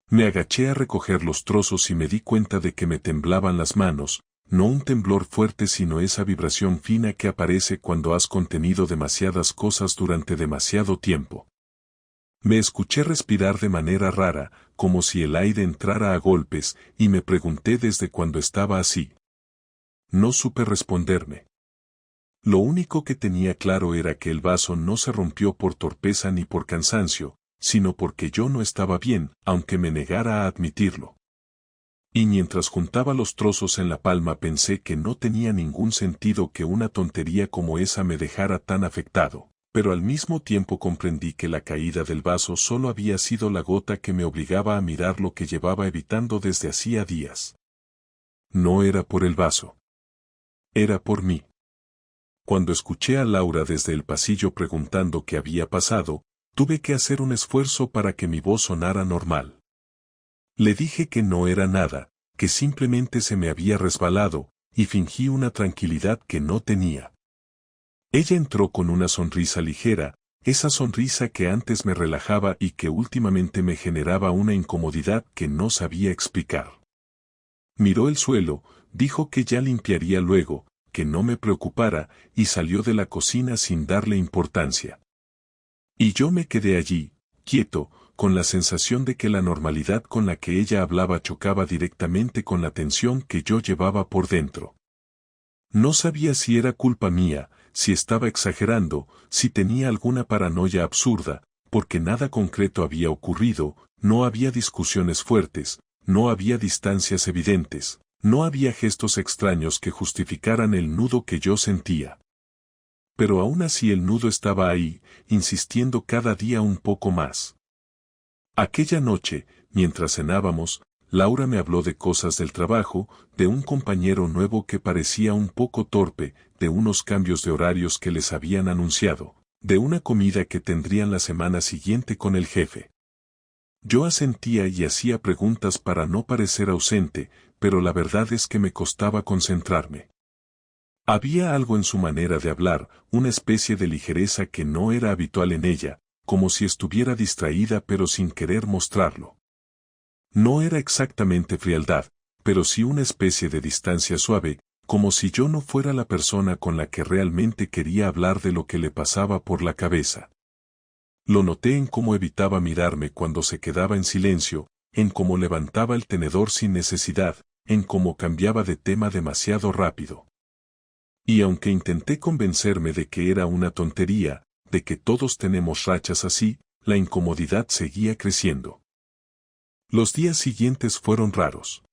Me agaché a recoger los trozos y me di cuenta de que me temblaban las manos, no un temblor fuerte sino esa vibración fina que aparece cuando has contenido demasiadas cosas durante demasiado tiempo. Me escuché respirar de manera rara, como si el aire entrara a golpes, y me pregunté desde cuándo estaba así. No supe responderme. Lo único que tenía claro era que el vaso no se rompió por torpeza ni por cansancio, sino porque yo no estaba bien, aunque me negara a admitirlo. Y mientras juntaba los trozos en la palma pensé que no tenía ningún sentido que una tontería como esa me dejara tan afectado. Pero al mismo tiempo comprendí que la caída del vaso solo había sido la gota que me obligaba a mirar lo que llevaba evitando desde hacía días. No era por el vaso. Era por mí. Cuando escuché a Laura desde el pasillo preguntando qué había pasado, tuve que hacer un esfuerzo para que mi voz sonara normal. Le dije que no era nada, que simplemente se me había resbalado, y fingí una tranquilidad que no tenía. Ella entró con una sonrisa ligera, esa sonrisa que antes me relajaba y que últimamente me generaba una incomodidad que no sabía explicar. Miró el suelo, dijo que ya limpiaría luego, que no me preocupara, y salió de la cocina sin darle importancia. Y yo me quedé allí, quieto, con la sensación de que la normalidad con la que ella hablaba chocaba directamente con la tensión que yo llevaba por dentro. No sabía si era culpa mía, si estaba exagerando, si tenía alguna paranoia absurda, porque nada concreto había ocurrido, no había discusiones fuertes, no había distancias evidentes, no había gestos extraños que justificaran el nudo que yo sentía. Pero aún así el nudo estaba ahí, insistiendo cada día un poco más. Aquella noche, mientras cenábamos, Laura me habló de cosas del trabajo, de un compañero nuevo que parecía un poco torpe, de unos cambios de horarios que les habían anunciado, de una comida que tendrían la semana siguiente con el jefe. Yo asentía y hacía preguntas para no parecer ausente, pero la verdad es que me costaba concentrarme. Había algo en su manera de hablar, una especie de ligereza que no era habitual en ella, como si estuviera distraída pero sin querer mostrarlo. No era exactamente frialdad, pero sí una especie de distancia suave, como si yo no fuera la persona con la que realmente quería hablar de lo que le pasaba por la cabeza. Lo noté en cómo evitaba mirarme cuando se quedaba en silencio, en cómo levantaba el tenedor sin necesidad, en cómo cambiaba de tema demasiado rápido. Y aunque intenté convencerme de que era una tontería, de que todos tenemos rachas así, la incomodidad seguía creciendo. Los días siguientes fueron raros.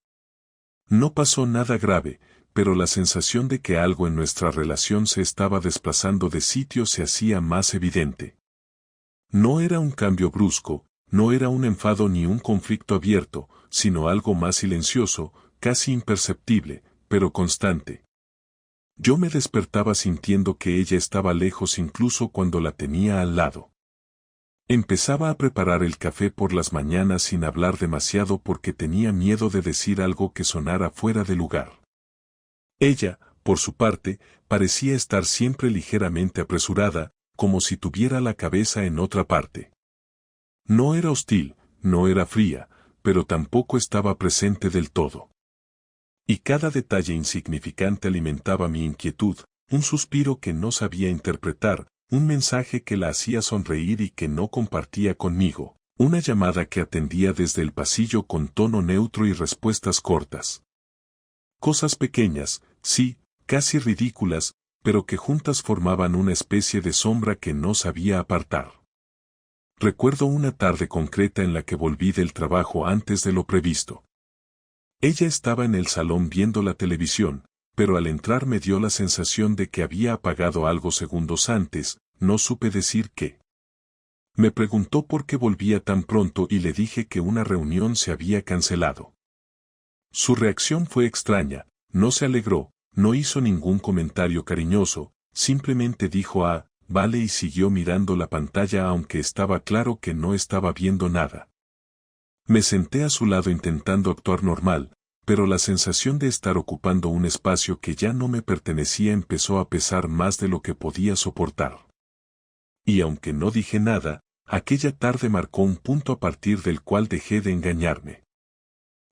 No pasó nada grave, pero la sensación de que algo en nuestra relación se estaba desplazando de sitio se hacía más evidente. No era un cambio brusco, no era un enfado ni un conflicto abierto, sino algo más silencioso, casi imperceptible, pero constante. Yo me despertaba sintiendo que ella estaba lejos incluso cuando la tenía al lado. Empezaba a preparar el café por las mañanas sin hablar demasiado porque tenía miedo de decir algo que sonara fuera de lugar. Ella, por su parte, parecía estar siempre ligeramente apresurada, como si tuviera la cabeza en otra parte. No era hostil, no era fría, pero tampoco estaba presente del todo. Y cada detalle insignificante alimentaba mi inquietud, un suspiro que no sabía interpretar, un mensaje que la hacía sonreír y que no compartía conmigo, una llamada que atendía desde el pasillo con tono neutro y respuestas cortas. Cosas pequeñas, sí, casi ridículas, pero que juntas formaban una especie de sombra que no sabía apartar. Recuerdo una tarde concreta en la que volví del trabajo antes de lo previsto. Ella estaba en el salón viendo la televisión, pero al entrar me dio la sensación de que había apagado algo segundos antes, no supe decir qué. Me preguntó por qué volvía tan pronto y le dije que una reunión se había cancelado. Su reacción fue extraña, no se alegró, no hizo ningún comentario cariñoso, simplemente dijo vale y siguió mirando la pantalla aunque estaba claro que no estaba viendo nada. Me senté a su lado intentando actuar normal, pero la sensación de estar ocupando un espacio que ya no me pertenecía empezó a pesar más de lo que podía soportar. Y aunque no dije nada, aquella tarde marcó un punto a partir del cual dejé de engañarme.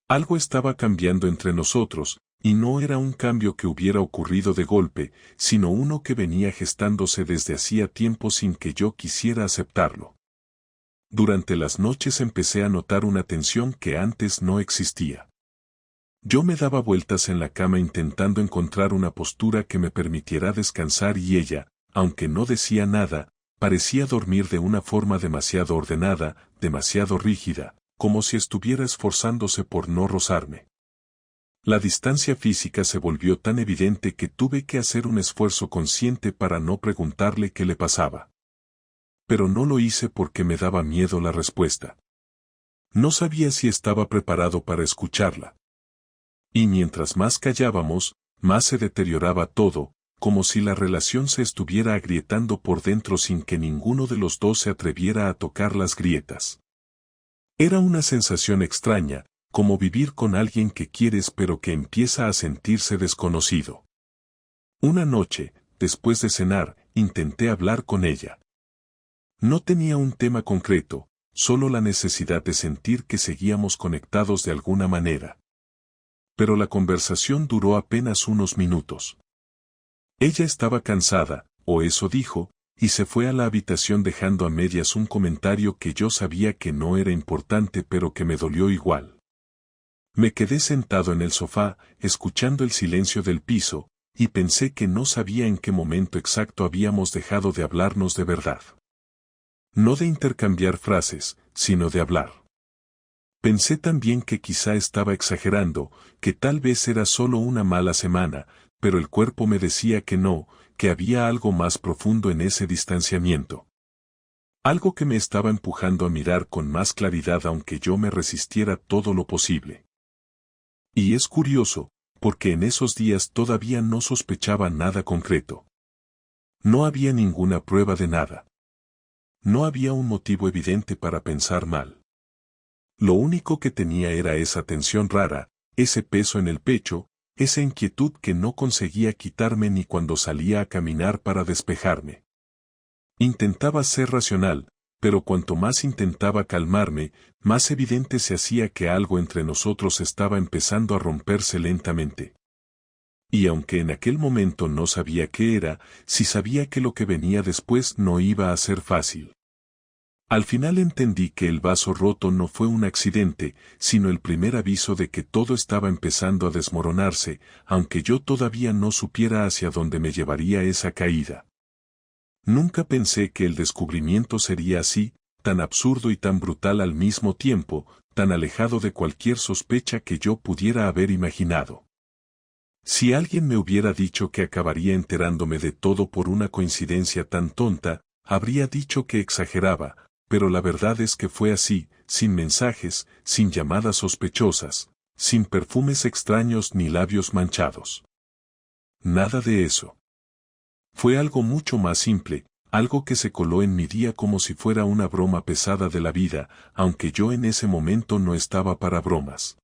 Algo estaba cambiando entre nosotros, y no era un cambio que hubiera ocurrido de golpe, sino uno que venía gestándose desde hacía tiempo sin que yo quisiera aceptarlo. Durante las noches empecé a notar una tensión que antes no existía. Yo me daba vueltas en la cama intentando encontrar una postura que me permitiera descansar y ella, aunque no decía nada, parecía dormir de una forma demasiado ordenada, demasiado rígida, como si estuviera esforzándose por no rozarme. La distancia física se volvió tan evidente que tuve que hacer un esfuerzo consciente para no preguntarle qué le pasaba. Pero no lo hice porque me daba miedo la respuesta. No sabía si estaba preparado para escucharla. Y mientras más callábamos, más se deterioraba todo, como si la relación se estuviera agrietando por dentro sin que ninguno de los dos se atreviera a tocar las grietas. Era una sensación extraña, como vivir con alguien que quieres pero que empieza a sentirse desconocido. Una noche, después de cenar, intenté hablar con ella. No tenía un tema concreto, solo la necesidad de sentir que seguíamos conectados de alguna manera. Pero la conversación duró apenas unos minutos. Ella estaba cansada, o eso dijo, y se fue a la habitación dejando a medias un comentario que yo sabía que no era importante pero que me dolió igual. Me quedé sentado en el sofá, escuchando el silencio del piso, y pensé que no sabía en qué momento exacto habíamos dejado de hablarnos de verdad. No de intercambiar frases, sino de hablar. Pensé también que quizá estaba exagerando, que tal vez era solo una mala semana, pero el cuerpo me decía que no, que había algo más profundo en ese distanciamiento. Algo que me estaba empujando a mirar con más claridad aunque yo me resistiera todo lo posible. Y es curioso, porque en esos días todavía no sospechaba nada concreto. No había ninguna prueba de nada. No había un motivo evidente para pensar mal. Lo único que tenía era esa tensión rara, ese peso en el pecho, esa inquietud que no conseguía quitarme ni cuando salía a caminar para despejarme. Intentaba ser racional, pero cuanto más intentaba calmarme, más evidente se hacía que algo entre nosotros estaba empezando a romperse lentamente. Y aunque en aquel momento no sabía qué era, sí sabía que lo que venía después no iba a ser fácil. Al final entendí que el vaso roto no fue un accidente, sino el primer aviso de que todo estaba empezando a desmoronarse, aunque yo todavía no supiera hacia dónde me llevaría esa caída. Nunca pensé que el descubrimiento sería así, tan absurdo y tan brutal al mismo tiempo, tan alejado de cualquier sospecha que yo pudiera haber imaginado. Si alguien me hubiera dicho que acabaría enterándome de todo por una coincidencia tan tonta, habría dicho que exageraba, pero la verdad es que fue así, sin mensajes, sin llamadas sospechosas, sin perfumes extraños ni labios manchados. Nada de eso. Fue algo mucho más simple, algo que se coló en mi día como si fuera una broma pesada de la vida, aunque yo en ese momento no estaba para bromas.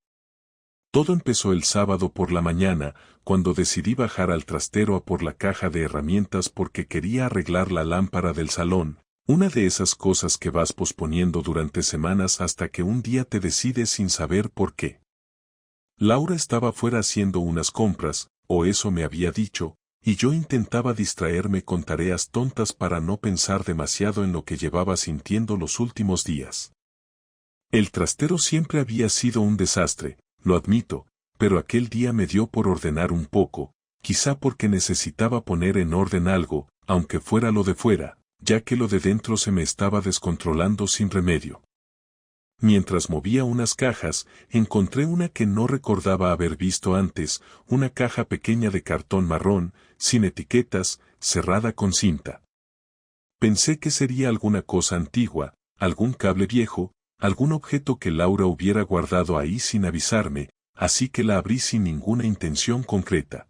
Todo empezó el sábado por la mañana, cuando decidí bajar al trastero a por la caja de herramientas porque quería arreglar la lámpara del salón, una de esas cosas que vas posponiendo durante semanas hasta que un día te decides sin saber por qué. Laura estaba fuera haciendo unas compras, o eso me había dicho, y yo intentaba distraerme con tareas tontas para no pensar demasiado en lo que llevaba sintiendo los últimos días. El trastero siempre había sido un desastre, lo admito, pero aquel día me dio por ordenar un poco, quizá porque necesitaba poner en orden algo, aunque fuera lo de fuera, ya que lo de dentro se me estaba descontrolando sin remedio. Mientras movía unas cajas, encontré una que no recordaba haber visto antes, una caja pequeña de cartón marrón, sin etiquetas, cerrada con cinta. Pensé que sería alguna cosa antigua, algún cable viejo, algún objeto que Laura hubiera guardado ahí sin avisarme, así que la abrí sin ninguna intención concreta.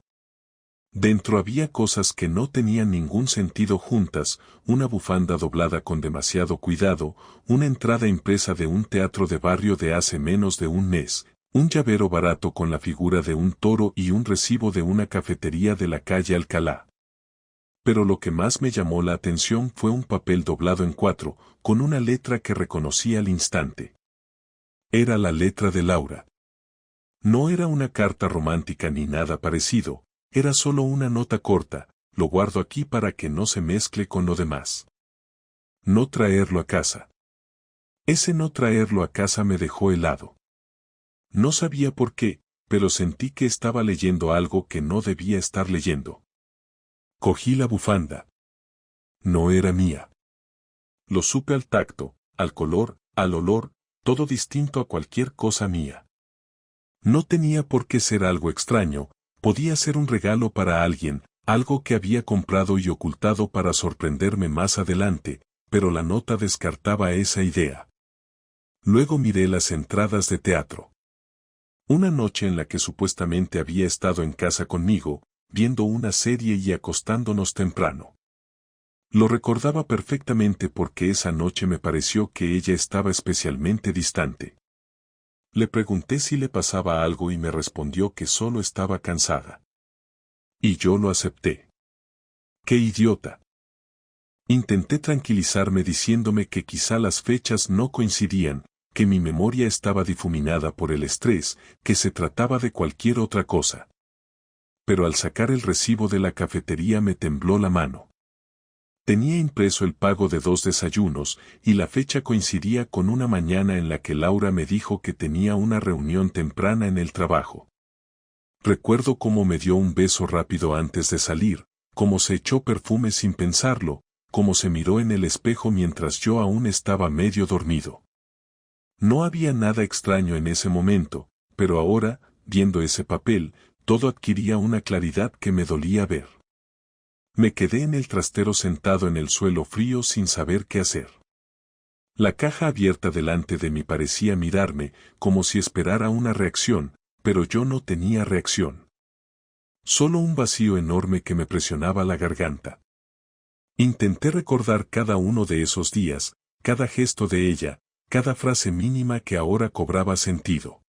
Dentro había cosas que no tenían ningún sentido juntas, una bufanda doblada con demasiado cuidado, una entrada impresa de un teatro de barrio de hace menos de un mes, un llavero barato con la figura de un toro y un recibo de una cafetería de la calle Alcalá. Pero lo que más me llamó la atención fue un papel doblado en 4, con una letra que reconocí al instante. Era la letra de Laura. No era una carta romántica ni nada parecido. Era solo una nota corta, lo guardo aquí para que no se mezcle con lo demás. No traerlo a casa. Ese no traerlo a casa me dejó helado. No sabía por qué, pero sentí que estaba leyendo algo que no debía estar leyendo. Cogí la bufanda. No era mía. Lo supe al tacto, al color, al olor, todo distinto a cualquier cosa mía. No tenía por qué ser algo extraño. Podía ser un regalo para alguien, algo que había comprado y ocultado para sorprenderme más adelante, pero la nota descartaba esa idea. Luego miré las entradas de teatro. Una noche en la que supuestamente había estado en casa conmigo, viendo una serie y acostándonos temprano. Lo recordaba perfectamente porque esa noche me pareció que ella estaba especialmente distante. Le pregunté si le pasaba algo y me respondió que solo estaba cansada. Y yo lo acepté. ¡Qué idiota! Intenté tranquilizarme diciéndome que quizá las fechas no coincidían, que mi memoria estaba difuminada por el estrés, que se trataba de cualquier otra cosa. Pero al sacar el recibo de la cafetería me tembló la mano. Tenía impreso el pago de 2 desayunos, y la fecha coincidía con una mañana en la que Laura me dijo que tenía una reunión temprana en el trabajo. Recuerdo cómo me dio un beso rápido antes de salir, cómo se echó perfume sin pensarlo, cómo se miró en el espejo mientras yo aún estaba medio dormido. No había nada extraño en ese momento, pero ahora, viendo ese papel, todo adquiría una claridad que me dolía ver. Me quedé en el trastero sentado en el suelo frío sin saber qué hacer. La caja abierta delante de mí parecía mirarme, como si esperara una reacción, pero yo no tenía reacción. Solo un vacío enorme que me presionaba la garganta. Intenté recordar cada uno de esos días, cada gesto de ella, cada frase mínima que ahora cobraba sentido.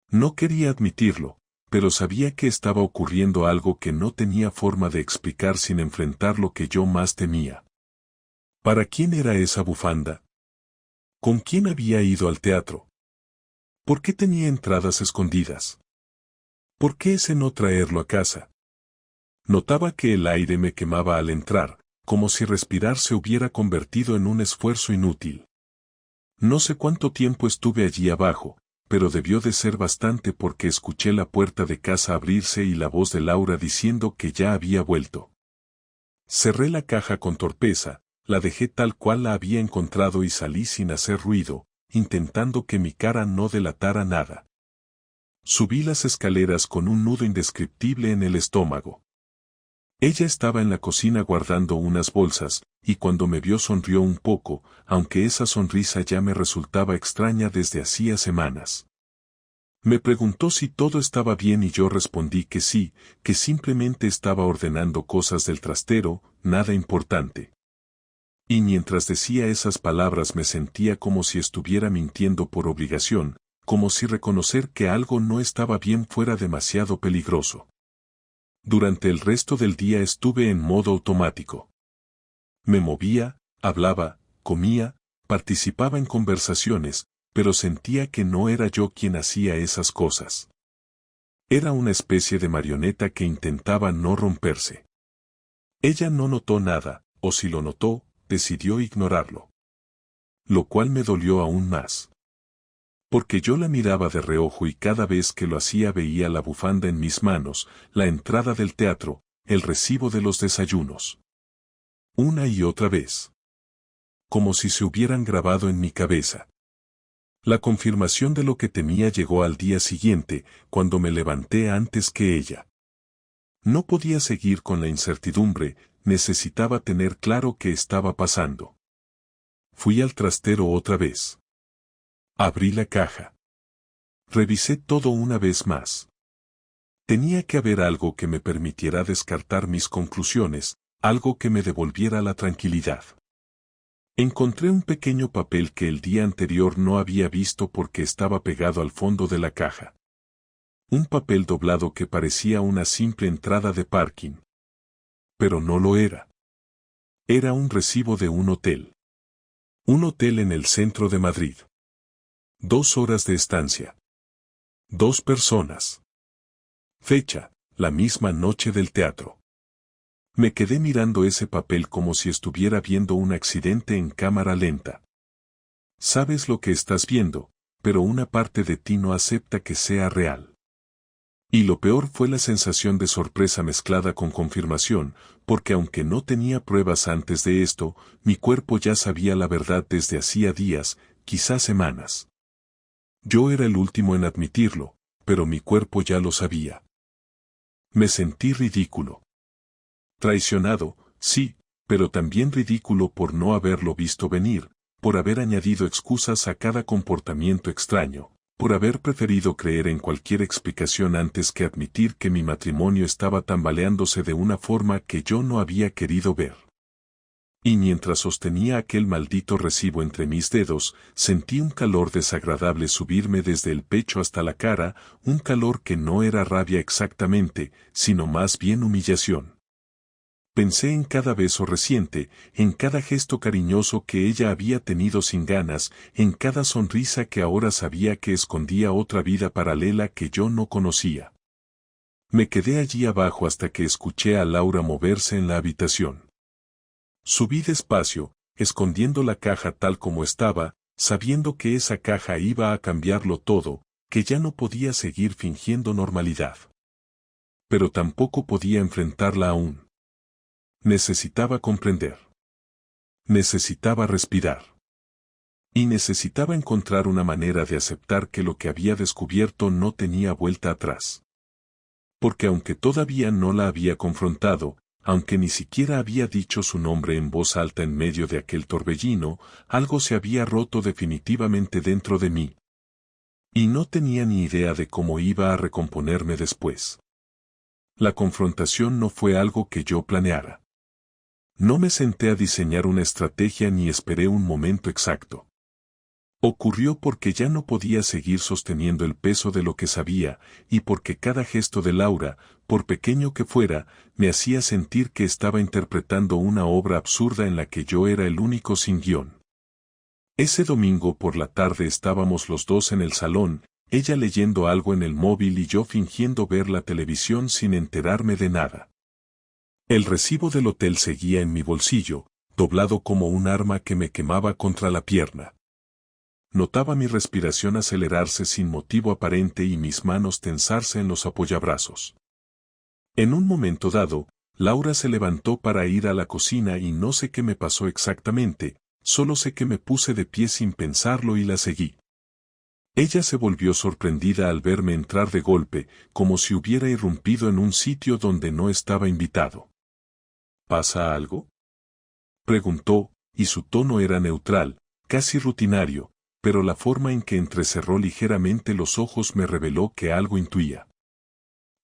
No quería admitirlo, pero sabía que estaba ocurriendo algo que no tenía forma de explicar sin enfrentar lo que yo más temía. ¿Para quién era esa bufanda? ¿Con quién había ido al teatro? ¿Por qué tenía entradas escondidas? ¿Por qué ese no traerlo a casa? Notaba que el aire me quemaba al entrar, como si respirar se hubiera convertido en un esfuerzo inútil. No sé cuánto tiempo estuve allí abajo, pero debió de ser bastante porque escuché la puerta de casa abrirse y la voz de Laura diciendo que ya había vuelto. Cerré la caja con torpeza, la dejé tal cual la había encontrado y salí sin hacer ruido, intentando que mi cara no delatara nada. Subí las escaleras con un nudo indescriptible en el estómago. Ella estaba en la cocina guardando unas bolsas, y cuando me vio sonrió un poco, aunque esa sonrisa ya me resultaba extraña desde hacía semanas. Me preguntó si todo estaba bien y yo respondí que sí, que simplemente estaba ordenando cosas del trastero, nada importante. Y mientras decía esas palabras me sentía como si estuviera mintiendo por obligación, como si reconocer que algo no estaba bien fuera demasiado peligroso. Durante el resto del día estuve en modo automático. Me movía, hablaba, comía, participaba en conversaciones, pero sentía que no era yo quien hacía esas cosas. Era una especie de marioneta que intentaba no romperse. Ella no notó nada, o si lo notó, decidió ignorarlo. Lo cual me dolió aún más. Porque yo la miraba de reojo y cada vez que lo hacía veía la bufanda en mis manos, la entrada del teatro, el recibo de los desayunos. Una y otra vez. Como si se hubieran grabado en mi cabeza. La confirmación de lo que temía llegó al día siguiente, cuando me levanté antes que ella. No podía seguir con la incertidumbre, necesitaba tener claro qué estaba pasando. Fui al trastero otra vez. Abrí la caja. Revisé todo una vez más. Tenía que haber algo que me permitiera descartar mis conclusiones, algo que me devolviera la tranquilidad. Encontré un pequeño papel que el día anterior no había visto porque estaba pegado al fondo de la caja. Un papel doblado que parecía una simple entrada de parking. Pero no lo era. Era un recibo de un hotel. Un hotel en el centro de Madrid. 2 horas de estancia. 2 personas. Fecha, la misma noche del teatro. Me quedé mirando ese papel como si estuviera viendo un accidente en cámara lenta. Sabes lo que estás viendo, pero una parte de ti no acepta que sea real. Y lo peor fue la sensación de sorpresa mezclada con confirmación, porque aunque no tenía pruebas antes de esto, mi cuerpo ya sabía la verdad desde hacía días, quizás semanas. Yo era el último en admitirlo, pero mi cuerpo ya lo sabía. Me sentí ridículo. Traicionado, sí, pero también ridículo por no haberlo visto venir, por haber añadido excusas a cada comportamiento extraño, por haber preferido creer en cualquier explicación antes que admitir que mi matrimonio estaba tambaleándose de una forma que yo no había querido ver. Y mientras sostenía aquel maldito recibo entre mis dedos, sentí un calor desagradable subirme desde el pecho hasta la cara, un calor que no era rabia exactamente, sino más bien humillación. Pensé en cada beso reciente, en cada gesto cariñoso que ella había tenido sin ganas, en cada sonrisa que ahora sabía que escondía otra vida paralela que yo no conocía. Me quedé allí abajo hasta que escuché a Laura moverse en la habitación. Subí despacio, escondiendo la caja tal como estaba, sabiendo que esa caja iba a cambiarlo todo, que ya no podía seguir fingiendo normalidad. Pero tampoco podía enfrentarla aún. Necesitaba comprender. Necesitaba respirar. Y necesitaba encontrar una manera de aceptar que lo que había descubierto no tenía vuelta atrás. Porque aunque todavía no la había confrontado, aunque ni siquiera había dicho su nombre en voz alta en medio de aquel torbellino, algo se había roto definitivamente dentro de mí. Y no tenía ni idea de cómo iba a recomponerme después. La confrontación no fue algo que yo planeara. No me senté a diseñar una estrategia ni esperé un momento exacto. Ocurrió porque ya no podía seguir sosteniendo el peso de lo que sabía, y porque cada gesto de Laura, por pequeño que fuera, me hacía sentir que estaba interpretando una obra absurda en la que yo era el único sin guión. Ese domingo por la tarde estábamos los dos en el salón, ella leyendo algo en el móvil y yo fingiendo ver la televisión sin enterarme de nada. El recibo del hotel seguía en mi bolsillo, doblado como un arma que me quemaba contra la pierna. Notaba mi respiración acelerarse sin motivo aparente y mis manos tensarse en los apoyabrazos. En un momento dado, Laura se levantó para ir a la cocina y no sé qué me pasó exactamente, solo sé que me puse de pie sin pensarlo y la seguí. Ella se volvió sorprendida al verme entrar de golpe, como si hubiera irrumpido en un sitio donde no estaba invitado. ¿Pasa algo?, preguntó, y su tono era neutral, casi rutinario, pero la forma en que entrecerró ligeramente los ojos me reveló que algo intuía.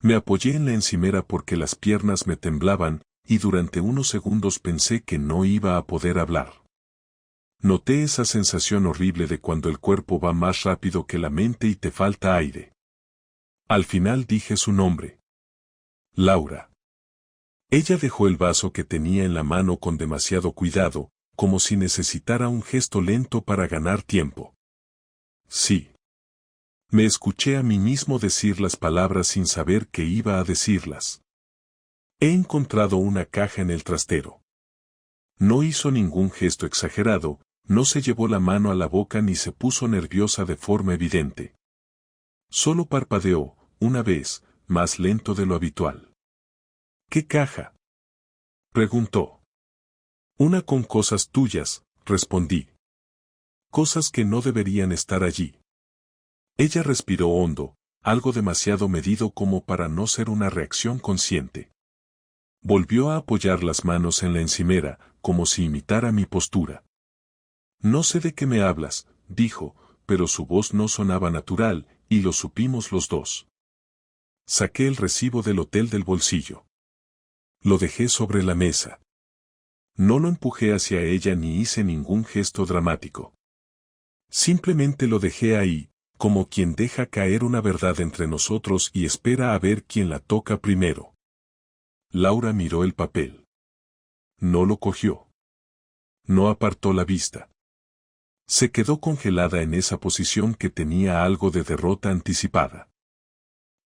Me apoyé en la encimera porque las piernas me temblaban, y durante unos segundos pensé que no iba a poder hablar. Noté esa sensación horrible de cuando el cuerpo va más rápido que la mente y te falta aire. Al final dije su nombre. Laura. Ella dejó el vaso que tenía en la mano con demasiado cuidado, como si necesitara un gesto lento para ganar tiempo. Sí. Me escuché a mí mismo decir las palabras sin saber que iba a decirlas. He encontrado una caja en el trastero. No hizo ningún gesto exagerado, no se llevó la mano a la boca ni se puso nerviosa de forma evidente. Solo parpadeó, una vez, más lento de lo habitual. ¿Qué caja?, preguntó. Una con cosas tuyas, respondí. Cosas que no deberían estar allí. Ella respiró hondo, algo demasiado medido como para no ser una reacción consciente. Volvió a apoyar las manos en la encimera, como si imitara mi postura. No sé de qué me hablas, dijo, pero su voz no sonaba natural, y lo supimos los dos. Saqué el recibo del hotel del bolsillo. Lo dejé sobre la mesa. No lo empujé hacia ella ni hice ningún gesto dramático. Simplemente lo dejé ahí, como quien deja caer una verdad entre nosotros y espera a ver quién la toca primero. Laura miró el papel. No lo cogió. No apartó la vista. Se quedó congelada en esa posición que tenía algo de derrota anticipada.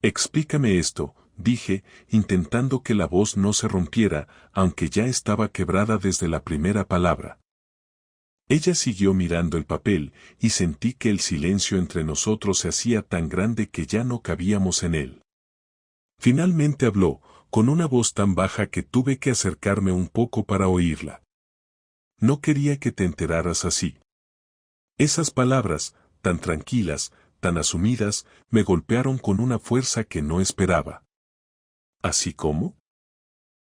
Explícame esto, dije, intentando que la voz no se rompiera, aunque ya estaba quebrada desde la primera palabra. Ella siguió mirando el papel, y sentí que el silencio entre nosotros se hacía tan grande que ya no cabíamos en él. Finalmente habló, con una voz tan baja que tuve que acercarme un poco para oírla. No quería que te enteraras así. Esas palabras, tan tranquilas, tan asumidas, me golpearon con una fuerza que no esperaba. ¿Así como?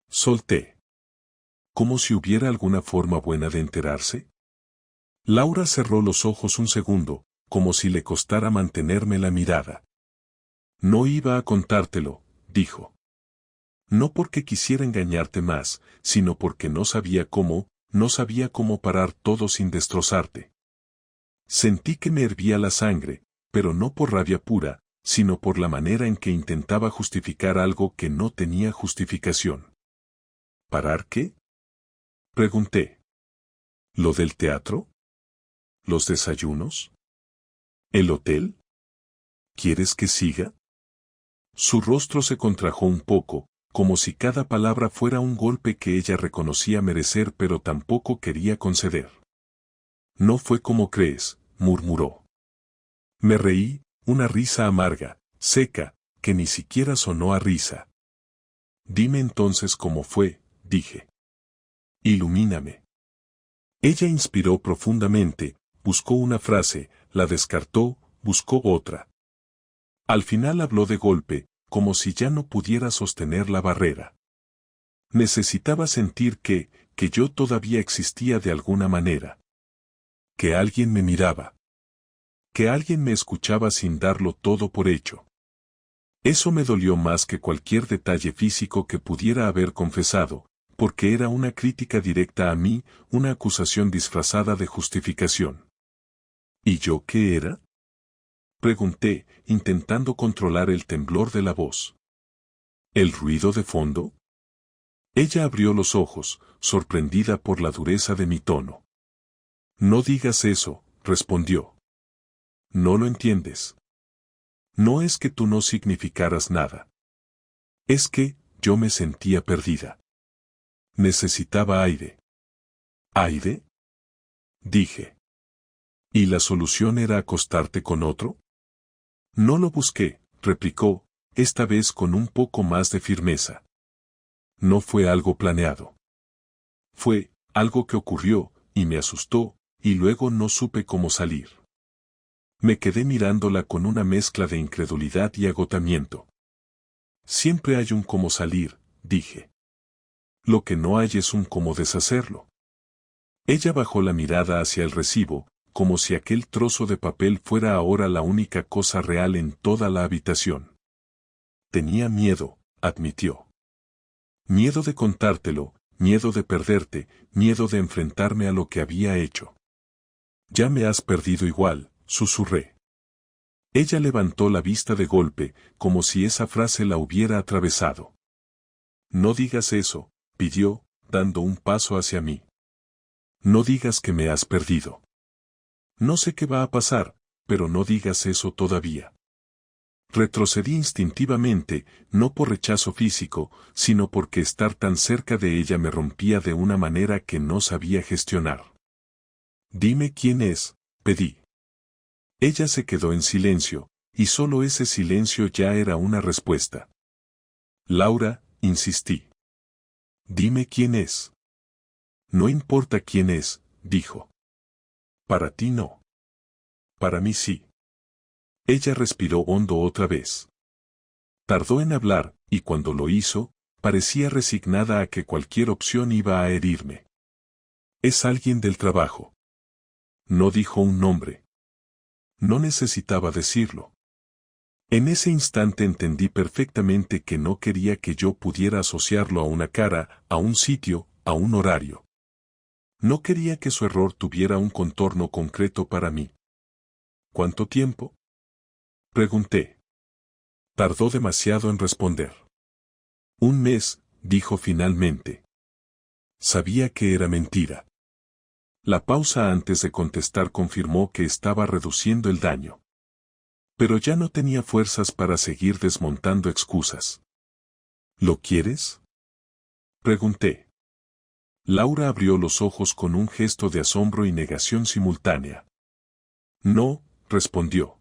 Solté. ¿Como si hubiera alguna forma buena de enterarse? Laura cerró los ojos un segundo, como si le costara mantenerme la mirada. No iba a contártelo, dijo. No porque quisiera engañarte más, sino porque no sabía cómo, no sabía cómo parar todo sin destrozarte. Sentí que me hervía la sangre, pero no por rabia pura, sino por la manera en que intentaba justificar algo que no tenía justificación. ¿Parar qué? Pregunté. ¿Lo del teatro? ¿Los desayunos? ¿El hotel? ¿Quieres que siga? Su rostro se contrajo un poco, como si cada palabra fuera un golpe que ella reconocía merecer pero tampoco quería conceder. No fue como crees, murmuró. Me reí, una risa amarga, seca, que ni siquiera sonó a risa. Dime entonces cómo fue, dije. Ilumíname. Ella inspiró profundamente, buscó una frase, la descartó, buscó otra. Al final habló de golpe, como si ya no pudiera sostener la barrera. Necesitaba sentir que yo todavía existía de alguna manera. Que alguien me miraba. Que alguien me escuchaba sin darlo todo por hecho. Eso me dolió más que cualquier detalle físico que pudiera haber confesado, porque era una crítica directa a mí, una acusación disfrazada de justificación. ¿Y yo qué era? Pregunté, intentando controlar el temblor de la voz. ¿El ruido de fondo? Ella abrió los ojos, sorprendida por la dureza de mi tono. No digas eso, respondió. No lo entiendes. No es que tú no significaras nada. Es que yo me sentía perdida. Necesitaba aire. ¿Aire? Dije. ¿Y la solución era acostarte con otro? No lo busqué, replicó, esta vez con un poco más de firmeza. No fue algo planeado. Fue algo que ocurrió, y me asustó, y luego no supe cómo salir. Me quedé mirándola con una mezcla de incredulidad y agotamiento. Siempre hay un cómo salir, dije. Lo que no hay es un cómo deshacerlo. Ella bajó la mirada hacia el recibo, como si aquel trozo de papel fuera ahora la única cosa real en toda la habitación. Tenía miedo, admitió. Miedo de contártelo, miedo de perderte, miedo de enfrentarme a lo que había hecho. Ya me has perdido igual, susurré. Ella levantó la vista de golpe, como si esa frase la hubiera atravesado. No digas eso, pidió, dando un paso hacia mí. No digas que me has perdido. No sé qué va a pasar, pero no digas eso todavía. Retrocedí instintivamente, no por rechazo físico, sino porque estar tan cerca de ella me rompía de una manera que no sabía gestionar. Dime quién es, pedí. Ella se quedó en silencio, y solo ese silencio ya era una respuesta. Laura, insistí. Dime quién es. No importa quién es, dijo. Para ti no. Para mí sí. Ella respiró hondo otra vez. Tardó en hablar, y cuando lo hizo, parecía resignada a que cualquier opción iba a herirme. Es alguien del trabajo. No dijo un nombre. No necesitaba decirlo. En ese instante entendí perfectamente que no quería que yo pudiera asociarlo a una cara, a un sitio, a un horario. No quería que su error tuviera un contorno concreto para mí. ¿Cuánto tiempo? Pregunté. Tardó demasiado en responder. Un mes, dijo finalmente. Sabía que era mentira. La pausa antes de contestar confirmó que estaba reduciendo el daño. Pero ya no tenía fuerzas para seguir desmontando excusas. ¿Lo quieres? Pregunté. Laura abrió los ojos con un gesto de asombro y negación simultánea. No, respondió.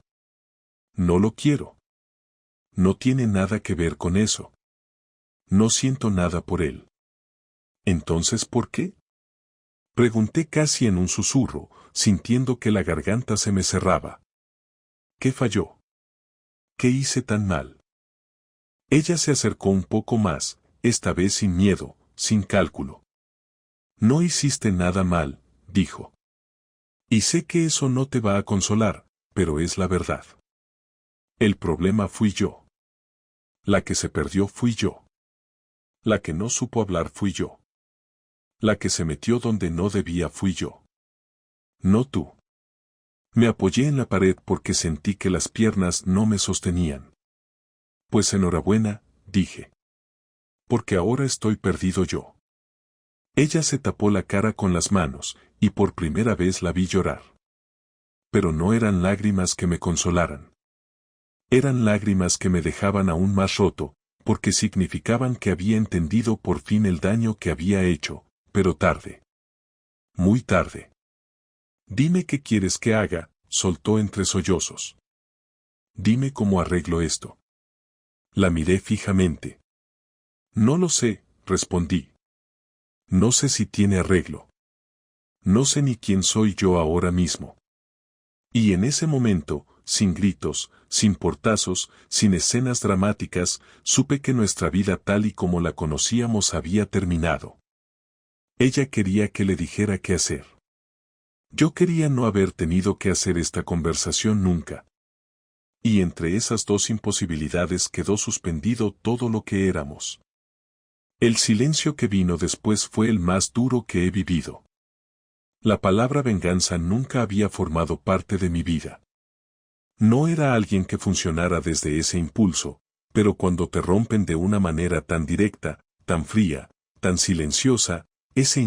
No lo quiero. No tiene nada que ver con eso. No siento nada por él. ¿Entonces por qué? Pregunté casi en un susurro, sintiendo que la garganta se me cerraba. ¿Qué falló? ¿Qué hice tan mal? Ella se acercó un poco más, esta vez sin miedo, sin cálculo. No hiciste nada mal, dijo. Y sé que eso no te va a consolar, pero es la verdad. El problema fui yo. La que se perdió fui yo. La que no supo hablar fui yo. La que se metió donde no debía fui yo. No tú. Me apoyé en la pared porque sentí que las piernas no me sostenían. Pues enhorabuena, dije. Porque ahora estoy perdido yo. Ella se tapó la cara con las manos, y por primera vez la vi llorar. Pero no eran lágrimas que me consolaran. Eran lágrimas que me dejaban aún más roto, porque significaban que había entendido por fin el daño que había hecho, pero tarde. Muy tarde. Dime qué quieres que haga, soltó entre sollozos. Dime cómo arreglo esto. La miré fijamente. No lo sé, respondí. No sé si tiene arreglo. No sé ni quién soy yo ahora mismo. Y en ese momento, sin gritos, sin portazos, sin escenas dramáticas, supe que nuestra vida tal y como la conocíamos había terminado. Ella quería que le dijera qué hacer. Yo quería no haber tenido que hacer esta conversación nunca. Y entre esas dos imposibilidades quedó suspendido todo lo que éramos. El silencio que vino después fue el más duro que he vivido. La palabra venganza nunca había formado parte de mi vida. No era alguien que funcionara desde ese impulso, pero cuando te rompen de una manera tan directa, tan fría, tan silenciosa, ese